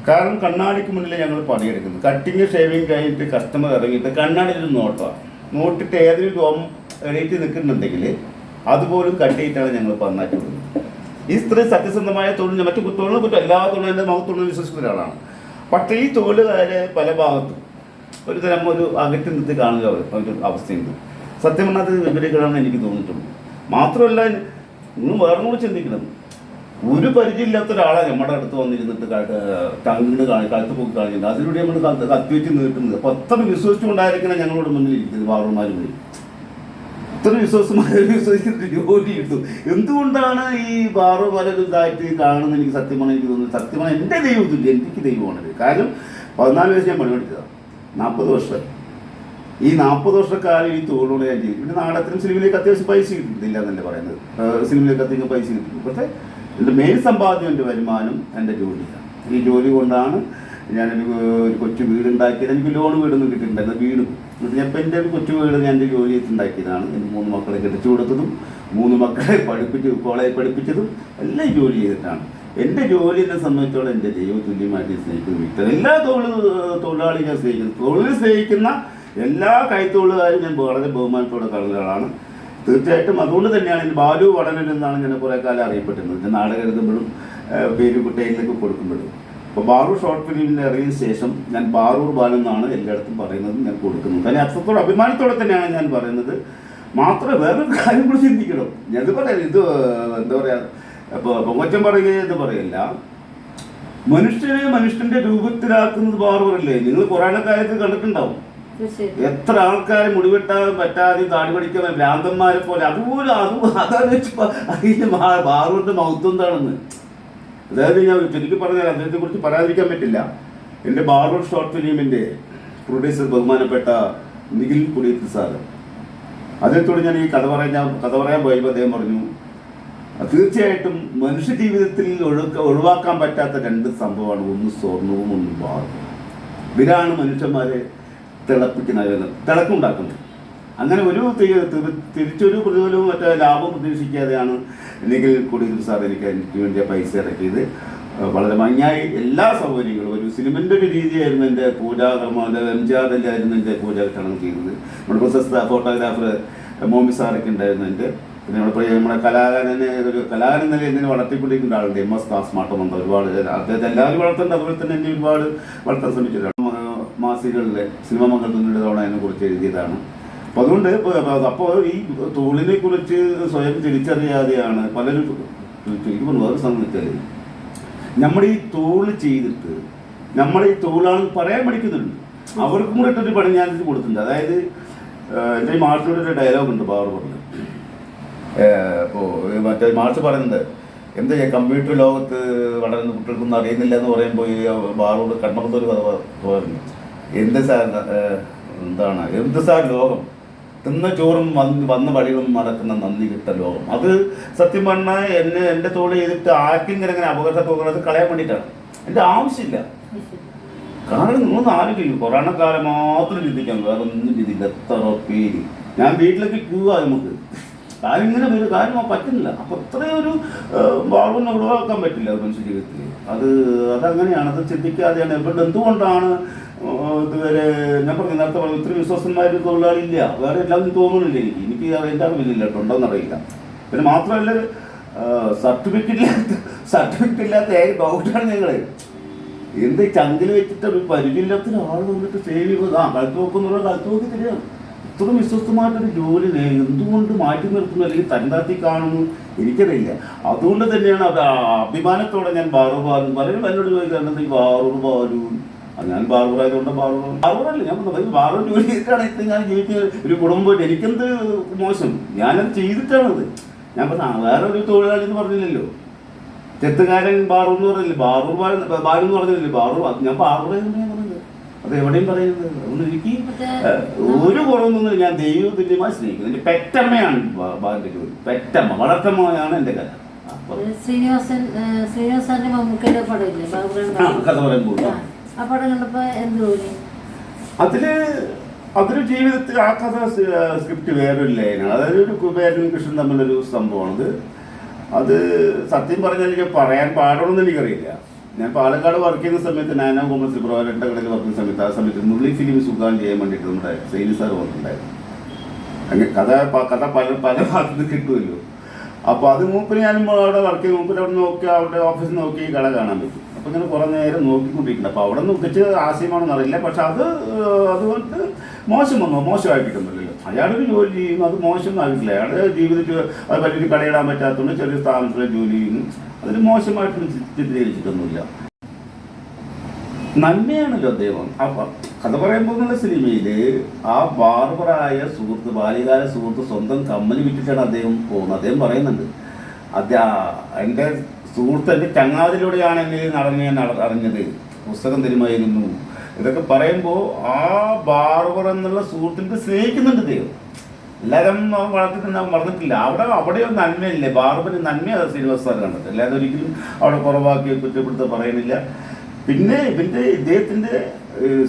കാരണം കണ്ണാടിക്ക് മുന്നിൽ ഞങ്ങൾ പണിയെടുക്കുന്നത്. കട്ടിങ് ഷേവിങ് കഴിഞ്ഞിട്ട് കസ്റ്റമർ ഇറങ്ങിയിട്ട് കണ്ണാടിയിൽ നോട്ടാണ് നോട്ടിട്ട് ഏതെങ്കിലും രോമം എണീറ്റ് നിൽക്കുന്നുണ്ടെങ്കിൽ അതുപോലും കട്ടിയിട്ടാണ് ഞങ്ങൾ പന്നാറ്റി കൊടുക്കുന്നത്. ഈ സ്ത്രീ സത്യസന്ധമായ തൊഴിൽ മറ്റു തൊഴിലിനെ പറ്റും എല്ലാ തൊഴിലും എൻ്റെ മഹത്വം വിശ്വസിക്കുന്ന ഒരാളാണ്. പക്ഷേ ഈ തൊഴിലുകാരെ പല ഭാഗത്തും ഒരു തരം ഒരു അകറ്റി നിർത്തി കാണുക ഒരു അവസ്ഥയുണ്ട്. സത്യം പറഞ്ഞാൽ അത് വിപരീതമാണെന്ന് എനിക്ക് തോന്നിയിട്ടുണ്ട്. മാത്രമല്ല നിങ്ങൾ വേറെ കൂടി ചിന്തിക്കണം, ഒരു പരിചയമില്ലാത്ത ഒരാളെ നമ്മുടെ അടുത്ത് വന്നിരുന്നിട്ട് തങ്ങിട്ട് കഴുത്ത് പോയി കാണിക്കുന്നത്, അതിലൂടെ നമ്മൾ കത്തിവെച്ച് നീട്ടുന്നത്. അപ്പോൾ അത്ര വിശ്വസിച്ചുകൊണ്ടായിരിക്കണം ഞങ്ങളോട് മുന്നിൽ ഇരിക്കുന്നത്. ബാറുമാർ പോയി ഇത്ര വിശ്വസിച്ചിട്ട് ജോലി കിട്ടും. എന്തുകൊണ്ടാണ് ഈ ബാറു പലരും ഇതായിട്ട് കാണുന്നത് എനിക്ക് സത്യമാണ് എനിക്ക് തോന്നുന്നത്. സത്യമാണ് എൻ്റെ ദൈവത്തില്ല, എനിക്ക് ദൈവമാണത്. കാരണം 14 വയസ്സ് ഞാൻ പണി പഠിച്ചതാണ്, 40 വർഷം. ഈ 40 വർഷക്കാലം ഈ തൊഴിലോട് ഞാൻ ചെയ്തു. പിന്നെ നാടകത്തിനും സിനിമയിലേക്ക് അത്യാവശ്യം പൈസ കിട്ടുന്നില്ല എന്നല്ലേ പറയുന്നത്. സിനിമയിലേക്ക് അത്യാവശ്യം പൈസ കിട്ടുന്നു. പക്ഷേ എൻ്റെ മെയിൻ സമ്പാദ്യം എൻ്റെ വരുമാനം എൻ്റെ ജോലിയാണ്. ഈ ജോലി കൊണ്ടാണ് ഞാനൊരു കൊച്ചു വീടുണ്ടാക്കിയത്. എനിക്ക് ലോൺ വീടൊന്നും കിട്ടിയിട്ടുണ്ടായിരുന്നു, വീട്. എന്നിട്ട് ഞാൻ ഇപ്പം എൻ്റെ ഒരു കൊച്ചു വീട് ഞാൻ എൻ്റെ ജോലി ഉണ്ടാക്കിയതാണ്. എൻ്റെ 3 മക്കളെ കെട്ടിച്ചു കൊടുത്തതും 3 മക്കളെ കോളേജ് പഠിപ്പിച്ചതും എല്ലാം ജോലി ചെയ്തിട്ടാണ്. എൻ്റെ ജോലിയെ സംബന്ധിച്ചോളം എൻ്റെ ദൈവ തുല്യമായിട്ട് സ്നേഹിക്കുന്ന വ്യക്തിയാണ്. എല്ലാ തൊഴിലാളികളെ സ്നേഹിക്കുന്നു. തൊഴിൽ സ്നേഹിക്കുന്ന എല്ലാ കൈത്തൊഴിലുകാരും ഞാൻ വളരെ ബഹുമാനത്തോടെ കാണുന്ന ഒരാളാണ്. തീർച്ചയായിട്ടും അതുകൊണ്ട് തന്നെയാണ് എൻ്റെ ബാലു വടനൻ എന്നാണ് ഞാൻ കുറേ കാലം അറിയപ്പെട്ടിരുന്നത്. എൻ്റെ നാടകം എഴുതുമ്പോഴും പേര് കുട്ടയിലേക്ക് കൊടുക്കുമ്പോഴും. അപ്പോൾ ബാറൂർ ഷോർട്ട് ഫിലിമിൻ്റെ ഇറങ്ങിയ ശേഷം ഞാൻ ബാറൂർ ബാലു എന്നാണ് എല്ലായിടത്തും പറയുന്നത്, ഞാൻ കൊടുക്കുന്നത്. കാരണം അത്രത്തോളം അഭിമാനത്തോടെ തന്നെയാണ് ഞാൻ പറയുന്നത്. മാത്രമേ വേറൊരു കാര്യം കൂടി ചിന്തിക്കണം. ഞാനത് പറയാം, ഇത് എന്താ പറയുക, അപ്പോൾ പൊങ്ങച്ചൻ പറയുക എന്ന് പറയില്ല, മനുഷ്യൻ്റെ രൂപത്തിലാക്കുന്നത് ബാറൂറല്ലേ. നിങ്ങൾ പുരാണ കാലത്ത് കണ്ടിട്ടുണ്ടാവും, എത്ര ആൾക്കാർ മുടിവെട്ടാൻ പറ്റാതെ താടി പഠിക്കുന്ന ഭ്രാന്തന്മാരെ പോലെ. അതുപോലെ അതാണ് അതിന് ബാറൂറിൻ്റെ മഹത്വം എന്താണെന്ന്. അതായത് ഞാൻ ശരിക്കും പറഞ്ഞാൽ അദ്ദേഹത്തെ കുറിച്ച് പറയാതിരിക്കാൻ പറ്റില്ല. എൻ്റെ ബാറൂർ ഷോർട്ട് ഫിലിമിൻ്റെ പ്രൊഡ്യൂസർ ബഹുമാനപ്പെട്ട നിഖിൽ കുടിയത്ത് സാറ്, അദ്ദേഹത്തോട് ഞാൻ ഈ കഥ പറയാൻ പോയപ്പോൾ അദ്ദേഹം പറഞ്ഞു, തീർച്ചയായിട്ടും മനുഷ്യ ജീവിതത്തിൽ ഒഴിവാക്കാൻ പറ്റാത്ത 2 സംഭവമാണ്, ഒന്ന് സ്വർണവും ഒന്ന് ബാറും. ഇവരാണ് മനുഷ്യന്മാരെ തിളക്കുണ്ടാക്കുന്നത്. അങ്ങനെ ഒരു തിരിച്ചൊരു പ്രതിഫലവും മറ്റേ ലാഭം പ്രതീക്ഷിക്കാതെയാണ് നിഖിൽ കുടിയത്ത് സാർ എനിക്ക് വേണ്ടി പൈസ ഇറക്കിയത്. വളരെ ഭംഗിയായി എല്ലാ സൗകര്യങ്ങളും, ഒരു സിനിമൻ്റെ ഒരു രീതിയായിരുന്നു എൻ്റെ പൂജാകർമ്മ. MGR ആയിരുന്നു എൻ്റെ പൂജാ ചടങ്ങ് ചെയ്തത്. നമ്മുടെ പ്രശസ്ത ഫോട്ടോഗ്രാഫർ മോമി സാറൊക്കെ ഉണ്ടായിരുന്നു എൻ്റെ. പിന്നെ നമ്മുടെ കലാകാരനെ ഒരു കലാകാരൻ നില എന്നെ വളർത്തിക്കൊണ്ടിരിക്കുന്ന ആളുണ്ട്, MS സ്മാർട്ട് വന്ന ഒരുപാട്. അദ്ദേഹത്തെ എല്ലാവരും വളർത്തുന്നുണ്ട്, അതുപോലെ തന്നെ എന്നെ ഒരുപാട് വളർത്താൻ ശ്രമിച്ചിട്ടുണ്ട്. മാസികളിലെ സിനിമ മംഗളത്തിൻ്റെ തവണ അതിനെക്കുറിച്ച് എഴുതിയതാണ്. അപ്പോൾ അതുകൊണ്ട് അപ്പോൾ ഈ തൊഴിലിനെ കുറിച്ച് സ്വയം തിരിച്ചറിയാതെയാണ് പലരും ചോദിക്കുമ്പോൾ വേറെ സംബന്ധിച്ചാൽ നമ്മുടെ ഈ തൊഴിൽ ചെയ്തിട്ട് നമ്മുടെ ഈ തൊഴിലാണെന്ന് പറയാൻ പഠിക്കുന്നുണ്ട്. അവർക്കും കൂടെ ഇട്ടൊരു പണി ഞാനിത് കൊടുത്തിട്ടുണ്ട്. അതായത് എൻ്റെ ഈ മാർച്ചിലൂടെ ഒരു ഡയലോഗ് ഉണ്ട് ബാറു പറഞ്ഞത്. അപ്പോൾ മറ്റേ മാർച്ച് പറയുന്നത്, എന്താ കമ്പ്യൂട്ടർ ലോകത്ത് വളരുന്ന കുട്ടികൾക്കൊന്നും അറിയുന്നില്ല എന്ന് പറയുമ്പോൾ ഈ ബാറോട് കണ്ണപ്പത്തൊരു കഥ പറഞ്ഞു. എന്ത് സാർ ലോകം, തിന്ന ചോറും വന്ന വഴികളും നടക്കുന്ന നന്ദി കിട്ട ലോകം. അത് സത്യം പറഞ്ഞാൽ എൻ്റെ തൊഴിൽ ചെയ്തിട്ട് ആർക്കെങ്കിലും ഇങ്ങനെ അപകടത്തെ പോകുന്നത് കളയാൻ വേണ്ടിയിട്ടാണ്. എൻ്റെ ആവശ്യമില്ല. കാരണം നിങ്ങളൊന്ന് ആലോചിക്കും, കൊറോണ കാലം മാത്രം ചിന്തിക്കാം, വേറെ ഒന്നും ചിന്തിക്കില്ല. എത്ര പേര് ഞാൻ വീട്ടിലേക്ക് ക്യൂ ആയി നമുക്ക് കാര്യമിങ്ങനെ ഒരു കാര്യം പറ്റുന്നില്ല. അപ്പോൾ അത്രയും ഒരു ബാളൊന്നും ഒഴിവാക്കാൻ പറ്റില്ല മനുഷ്യ ജീവിതത്തിൽ. അതങ്ങനെയാണ്. അത് ചിന്തിക്കാതെയാണ്. ഇവിടെ എന്തുകൊണ്ടാണ് ഇതുവരെ ഞാൻ പറഞ്ഞു നേരത്തെ പറഞ്ഞു ഇത്രയും വിശ്വാസന്മാർ തൊഴിലാളിയില്ല, വേറെ എല്ലാവരും തോന്നുന്നില്ല. എനിക്ക് എൻ്റെ അറിവില്ല കേട്ടോ, ഉണ്ടോയെന്നറിയില്ല. പിന്നെ മാത്രമല്ല സർട്ടിഫിക്കറ്റ് ഇല്ലാത്ത ഡൗട്ടാണ് ഞങ്ങൾ. എന്ത് ചങ്കിൽ വെച്ചിട്ട് ഒരു പരിചയമില്ലാത്ത ഒരാൾ വന്നിട്ട് സേവ് ചെയ്യുന്നത്, കഴുത്ത് നോക്കുന്നുള്ള കഴുത്ത് നോക്കി തരികയാണ്. ഇത്ര വിശ്വസ്തമായിട്ടൊരു ജോലി എന്തുകൊണ്ട് മാറ്റി നിർത്തുന്നു അല്ലെങ്കിൽ തരംതാത്തി കാണുന്നു എനിക്കറിയില്ല. അതുകൊണ്ട് തന്നെയാണ് അത് അഭിമാനത്തോടെ ഞാൻ ബാറൂർ ബാലു. പലരും എന്നോട് ചോദിക്കുന്നത് ഈ ബാറൂർ ബാലു, ഞാൻ ബാറൂറായതുകൊണ്ട് ബാറൂറല്ല, ഞാൻ ബാറൂർ ജോലി ചെയ്തിട്ടാണ് ഇപ്പം ഞാൻ ജീവിച്ച ഒരു കുടുംബം. എനിക്കെന്ത് മോശം, ഞാനത് ചെയ്തിട്ടാണത്. ഞാൻ വേറെ ഒരു തൊഴിലാളി എന്ന് പറഞ്ഞില്ലല്ലോ. ചെത്തുകാരൻ ബാറൂർ എന്ന് പറഞ്ഞില്ലേ, ബാറൂർ ബാലു എന്ന് പറഞ്ഞില്ലേ, ബാറൂർ. ഞാൻ ബാറൂറായതുകൊണ്ട് ഞാൻ പറഞ്ഞത് അത് എവിടെയും പറയുന്നത്. അതുകൊണ്ട് എനിക്ക് ഒരു കുറവൊന്നും. ഞാൻ ദൈവം തുല്യമായി സ്നേഹിക്കുന്നത്. എൻ്റെ പെറ്റമ്മയാണ് ബാലിൻ്റെ ജോലി. പെറ്റമ്മ, വളർത്തമ്മയാണ് എൻ്റെ കഥ. ശ്രീനിവാസന്റെ മമ്മൂക്കയുടെ പടമില്ലേ കഥ പറയുമ്പോൾ ആ പടം കണ്ടപ്പോൾ എന്ത് തോന്നി? അതൊരു ജീവിതത്തിൽ ആ കഥ സ്ക്രിപ്റ്റ് വേറൊരു ലൈനാണ്. അതായത് ഒരു കുബേരനും കൃഷ്ണൻ തമ്മിലൊരു സംഭവമാണത്. അത് സത്യം പറഞ്ഞാൽ എനിക്ക് പറയാൻ പാടുള്ളൂന്ന് എനിക്കറിയില്ല. ഞാൻ പാലക്കാട് വർക്ക് ചെയ്യുന്ന സമയത്ത് നാനോ കോമേഴ്സ് പ്രൊവൈഡറിൻ്റെ കടയിൽ വർക്ക് ചെയ്യുന്ന സമയത്ത് ആ സമയത്ത് മുരളി ഫിലിം സുഖാൻ ചെയ്യാൻ വേണ്ടിയിട്ട് നമ്മുടെ സൈനി സാർ വന്നിട്ടുണ്ടായിരുന്നു. അങ്ങനെ കഥ പല പല ഭാഗത്തു നിന്ന് കിട്ടുമല്ലോ. അപ്പോൾ അത് മൂപ്പര് ഞാനും അവിടെ വർക്ക് ചെയ്ത് മൂപ്പര് അവിടെ നോക്കി അവിടെ ഓഫീസിൽ നോക്കി കട കാണാൻ പറ്റും. അപ്പോൾ ഇങ്ങനെ കുറേ നേരം നോക്കിക്കൊണ്ടിരിക്കുന്നത്. അപ്പോൾ അവിടെ നോക്കിച്ച് ആശയമാണെന്ന് അറിയില്ല. പക്ഷെ അതുകൊണ്ട് മോശമായിട്ട് കിട്ടുന്നില്ലല്ലോ. അയാളൊരു ജോലി ചെയ്യുന്നു, അത് മോശമൊന്നും ആയിട്ടില്ല. അയാളുടെ ജീവിതത്തിൽ അത് വലിയൊരു കടയിടാൻ പറ്റാത്തതുകൊണ്ട് ചെറിയ സ്ഥാപനത്തിലെ ജോലി ചെയ്യുന്നു. അതിന് മോശമായിട്ടൊന്നും ചിത്രീകരിച്ചിട്ടൊന്നുമില്ല. നന്മയാണല്ലോ അദ്ദേഹം. അപ്പം കഥ പറയുമ്പോൾ എന്നുള്ള സിനിമയിൽ ആ ബാർബറായ സുഹൃത്ത്, ബാല്യകാല സുഹൃത്ത് സ്വന്തം കമ്മൽ വിറ്റിട്ടാണ് അദ്ദേഹം പോകുന്നത്. അദ്ദേഹം പറയുന്നുണ്ട്, എൻ്റെ സുഹൃത്ത് എൻ്റെ ചങ്ങാതിലൂടെയാണ് എന്നെ നടന്ന് ഞാൻ അറിഞ്ഞത്, പുസ്തകം തരുമായിരുന്നു. ഇതൊക്കെ പറയുമ്പോൾ ആ ബാർബർ എന്നുള്ള സുഹൃത്തിനെ സ്നേഹിക്കുന്നുണ്ട് അദ്ദേഹം. എല്ലാവരും വളർന്നിട്ടില്ല. അവിടെ ഒരു നന്മയില്ലേ, ബാർബറിന് നന്മയാണ് ശ്രീനിവാസ് സാർ കണ്ടത്. അല്ലാതെ ഒരിക്കലും അവിടെ കുറവാക്കി കുറ്റപ്പെടുത്ത പറയുന്നില്ല. പിന്നെ ഇദ്ദേഹത്തിൻ്റെ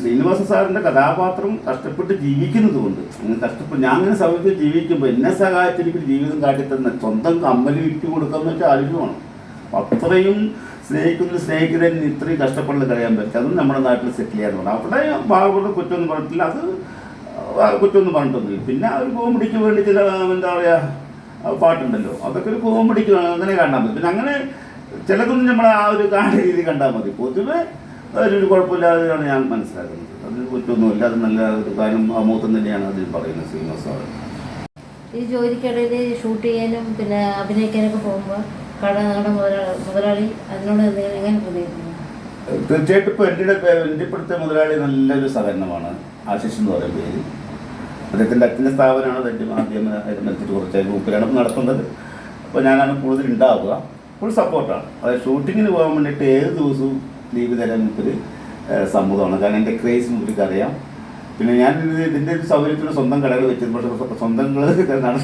ശ്രീനിവാസ സാറിൻ്റെ കഥാപാത്രം കഷ്ടപ്പെട്ട് ജീവിക്കുന്നത് കൊണ്ട് ഞാൻ അങ്ങനെ സമയത്ത് ജീവിക്കുമ്പോൾ എന്നെ സഹായിച്ച് എനിക്ക് ജീവിതം കാട്ടിത്തന്നെ സ്വന്തം കമ്മല് വിറ്റ് കൊടുക്കാമെന്ന് വെച്ചാൽ ആലോചിക്കണം. അത്രയും സ്നേഹിക്കുന്നതിന് ഇത്രയും കഷ്ടപ്പെടൽ കഴിയാൻ പറ്റും. അതും നമ്മുടെ നാട്ടിൽ സെറ്റിൽ ചെയ്യാന്ന് പറഞ്ഞു. അവിടെ ബാബുടെ കുറ്റമൊന്നും പറഞ്ഞിട്ടില്ല, അത് കുറ്റമൊന്നും പറഞ്ഞിട്ടൊന്നുമില്ല. പിന്നെ ഒരു കോമഡിക്ക് വേണ്ടി ചില എന്താ പറയുക പാട്ടുണ്ടല്ലോ, അതൊക്കെ ഒരു കോമഡിക്ക് അങ്ങനെ കാണാൻ പറ്റും. പിന്നെ അങ്ങനെ ചിലതൊന്നും നമ്മൾ ആ ഒരു രീതി കണ്ടാൽ മതി. പൊതുവെ ഒരു കുഴപ്പമില്ലാതെയാണ് ഞാൻ മനസ്സിലാക്കുന്നത്. അത് കുറ്റമൊന്നുമില്ല, അത് നല്ല ഒരു കാര്യം അമൂത്തം തന്നെയാണ് അതിൽ പറയുന്നത് ശ്രീനിവാസ് സാറ്. ഈ ജോലിക്കിടയിൽ ഷൂട്ട് ചെയ്യാനും പിന്നെ അഭിനയിക്കാനൊക്കെ പോകുമ്പോൾ കടയുടെ മുതലാളി അതിനോട് എങ്ങനെ പ്രതികരിക്കുന്നു? തീർച്ചയായിട്ടും ഇപ്പോൾ എൻ്റെ ഇപ്പോഴത്തെ മുതലാളി നല്ലൊരു സഹകരണമാണ്. ആശിഷ് എന്ന് പറയുന്ന പേര്. അദ്ദേഹത്തിൻ്റെ അച്ഛൻ്റെ സ്ഥാപനമാണ്. ആദ്യം മരിച്ചിട്ട് കുറച്ചായി ഗ്രൂപ്പിലാണ് നടത്തുന്നത്. അപ്പോൾ ഞാനാണ് കൂടുതൽ ഉണ്ടാവുക. ഫുൾ സപ്പോർട്ടാണ്. അതായത് ഷൂട്ടിങ്ങിന് പോകാൻ വേണ്ടിയിട്ട് ഏത് ദിവസവും ലീവ് തരാൻ മുപ്പൊരു സമ്മതമാണ്. കാരണം എൻ്റെ ക്രേസ് മുമ്പിലേക്ക് അറിയാം. പിന്നെ ഞാൻ ഇതിൻ്റെ ഒരു സൗകര്യത്തിന് സ്വന്തം കടകൾ വെച്ചത്, പക്ഷേ സ്വന്തങ്ങൾ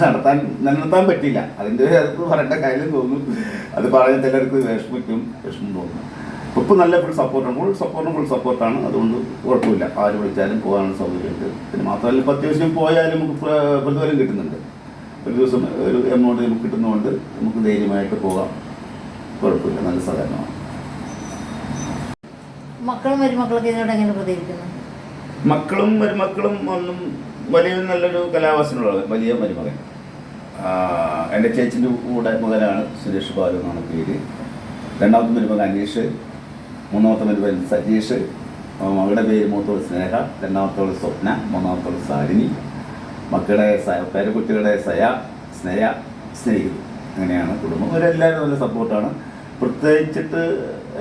നടത്താൻ പറ്റിയില്ല. അതിൻ്റെ അത് പറയേണ്ട കാര്യം തോന്നുന്നു. അത് പറയാൻ ചിലർക്ക് വിഷമം തോന്നുന്നു. ഇപ്പോൾ നല്ല ഫുൾ സപ്പോർട്ടാണ്. അതുകൊണ്ട് കുഴപ്പമില്ല. ആര് വിളിച്ചാലും പോകാനുള്ള സൗകര്യമുണ്ട്. പിന്നെ മാത്രമല്ല ഇപ്പോൾ അത്യാവശ്യം പോയാലും നമുക്ക് പ്രതിഫലം കിട്ടുന്നുണ്ട്. ഒരു ദിവസം ഒരു എമൗണ്ട് നമുക്ക് കിട്ടുന്നതുകൊണ്ട് നമുക്ക് ധൈര്യമായിട്ട് പോകാം. കുഴപ്പമില്ല, നല്ല സഹകരണമാണ്. മക്കളും മരുമക്കളൊക്കെ ഇതിനോട് എങ്ങനെ പ്രതികരിക്കുന്നു? മക്കളും മരുമക്കളും ഒന്നും വലിയ നല്ലൊരു കലാവാസനുള്ള വലിയ മരുമകൻ. എൻ്റെ ചേച്ചിൻ്റെ കൂടെ മകനാണ് സുരേഷ് ബാലു എന്നാണ് പേര്. രണ്ടാമത്തെ മരുമകൻ അനീഷ്, മൂന്നാമത്തെ മരുമകൻ സജീഷ്, മകളുടെ പേര് മൂത്തോട് സ്നേഹ, രണ്ടാമത്തോട് സ്വപ്ന, മൂന്നാമത്തോട് സാരിണി, മക്കളുടെ പേരക്കുട്ടികളുടെ സ്നേഹിതു. അങ്ങനെയാണ് കുടുംബം. അവരെല്ലാവരും നല്ല സപ്പോർട്ടാണ്. പ്രത്യേകിച്ചിട്ട്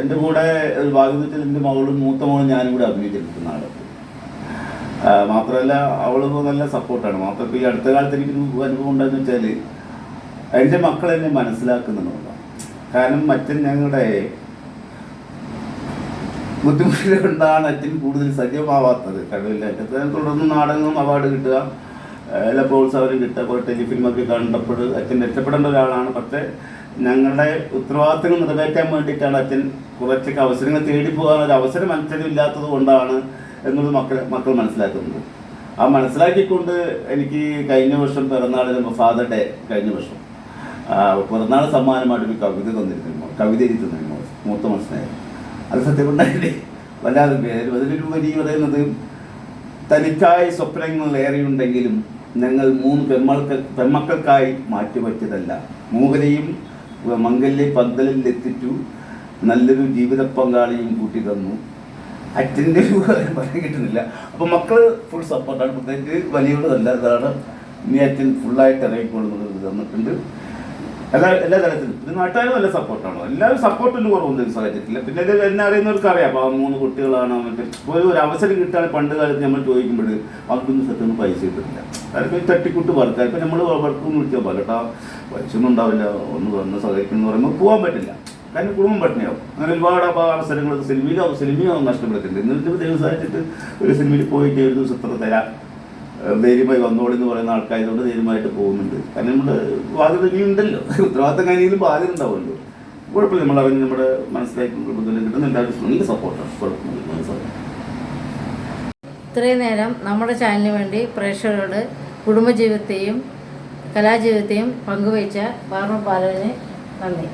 എൻ്റെ കൂടെ ഒരു ഭാഗ്യത്തിൽ എൻ്റെ മകളും മൂത്ത മകളും ഞാനും കൂടെ അഭിനയിച്ചിരിക്കുന്ന ആളൊക്കെ. മാത്രമല്ല അവൾ നല്ല സപ്പോർട്ടാണ്. മാത്രം ഈ അടുത്ത കാലത്ത് എനിക്കൊരു അനുഭവം ഉണ്ടായെന്ന് വെച്ചാൽ എൻ്റെ മക്കൾ എന്നെ മനസ്സിലാക്കുന്നുള്ളതാണ്. കാരണം അച്ഛൻ ഞങ്ങളുടെ ബുദ്ധിമുട്ടുകൊണ്ടാണ് അച്ഛൻ കൂടുതൽ സജീവമാവാത്തത്. കഴിവില്ല. അച്ഛൻ തുടർന്ന് നാടകങ്ങളും അവാർഡ് കിട്ടുക, എല്ലാ പ്രോത്സാഹനം കിട്ടുക, കുറേ ടെലിഫിലിമൊക്കെ കണ്ടപ്പോൾ അച്ഛൻ രക്ഷപ്പെടേണ്ട ഒരാളാണ്. പക്ഷേ ഞങ്ങളുടെ ഉത്തരവാദിത്തങ്ങൾ നിറവേറ്റാൻ വേണ്ടിയിട്ടാണ് അച്ഛൻ കുറച്ചൊക്കെ അവസരങ്ങൾ തേടിപ്പോകാൻ അവസരം അച്ഛനില്ലാത്തത് കൊണ്ടാണ് എന്നുള്ളത് മക്കൾ മനസ്സിലാക്കുന്നത്. ആ മനസ്സിലാക്കിക്കൊണ്ട് എനിക്ക് കഴിഞ്ഞ വർഷം പിറന്നാളിന് ഫാദർ ഡേ കഴിഞ്ഞ വർഷം പിറന്നാൾ സമ്മാനമായിട്ടൊരു കവിത എഴുതി തന്നിരുന്നു മൂത്ത മനസ്സിലായി. അത് സത്യം കൊണ്ടായിട്ട് വല്ലാതെ പേര് അതിലൊരു വരി പറയുന്നത്, തനിക്കായി സ്വപ്നങ്ങൾ ഏറെയുണ്ടെങ്കിലും ഞങ്ങൾ 3 പെൺമക്കൾക്കായി മാറ്റിവെച്ചതല്ല, മൂവരെയും മംഗല്യ പന്തലിൽ എത്തിച്ചു, നല്ലൊരു ജീവിത പങ്കാളിയും കൂട്ടി തന്നു. അച്ഛൻ്റെ പറയാൻ കിട്ടുന്നില്ല. അപ്പോൾ മക്കൾ ഫുൾ സപ്പോർട്ടാണ്. പ്രത്യേകിച്ച് വലിയോട് നല്ലതാണ്. ഇനി അച്ഛൻ ഫുള്ളായിട്ട് ഇറങ്ങിക്കൊള്ളുന്നത് തന്നിട്ടുണ്ട്. എല്ലാ തരത്തിലും. പിന്നെ നാട്ടുകാരും നല്ല സപ്പോർട്ടാണ്. എല്ലാവരും സപ്പോർട്ടിന് കുറവൊന്നും സാധിച്ചിട്ടില്ല. പിന്നെ ഇത് എന്നെ അറിയുന്നവർക്ക് അറിയാം. അപ്പോൾ 3 കുട്ടികളാണ്. ഒരു അവസരം കിട്ടാൻ പണ്ട് കാലത്ത് നമ്മൾ ചോദിക്കുമ്പോൾ അവർക്കൊന്നും സത്യമൊന്നും പൈസ കിട്ടില്ല. അതൊക്കെ തട്ടിക്കൂട്ട് വർക്കാണ്. ഇപ്പം നമ്മൾ വർക്കൊന്നും വിളിച്ചാൽ കേട്ടോ പൈസയൊന്നും ഉണ്ടാവില്ല, ഒന്ന് സഹകരിക്കുന്നു പറയുമ്പോൾ പോകാൻ പറ്റില്ല. കാരണം കുടുംബം പട്ടിണിയാവും. അങ്ങനെ ഒരുപാട് അവസരങ്ങൾ സിനിമയും നഷ്ടപ്പെടുത്തിയിട്ടുണ്ട്. എന്നിട്ട് ദൈവം സഹായിച്ചിട്ട് ഒരു സിനിമയിൽ പോയിട്ട് ഒരു ദിവസത്തെ തരാം, ധൈര്യമായി വന്നോളെന്ന് പറയുന്ന ആൾക്കായതുകൊണ്ട് ധൈര്യമായിട്ട് പോകുന്നുണ്ട്. കാരണം നമ്മുടെ ബാധ്യത ഇനിയുണ്ടല്ലോ, ഉത്തരവാദിത്തം കഴിഞ്ഞാലും ബാധ്യത ഉണ്ടാവുമല്ലോ. കുഴപ്പമില്ല. നമ്മളറിഞ്ഞ് നമ്മുടെ മനസ്സിലാക്കി കിട്ടുന്ന എല്ലാവരും നല്ല സപ്പോർട്ടാണ്. കുഴപ്പമില്ല. ഇത്രയും നേരം നമ്മുടെ ചാനലിന് വേണ്ടി പ്രേക്ഷകരോട് കുടുംബജീവിതത്തെയും കലാജീവിതത്തെയും പങ്കുവച്ച ബാർബർ ബാലുവിന് നന്ദി.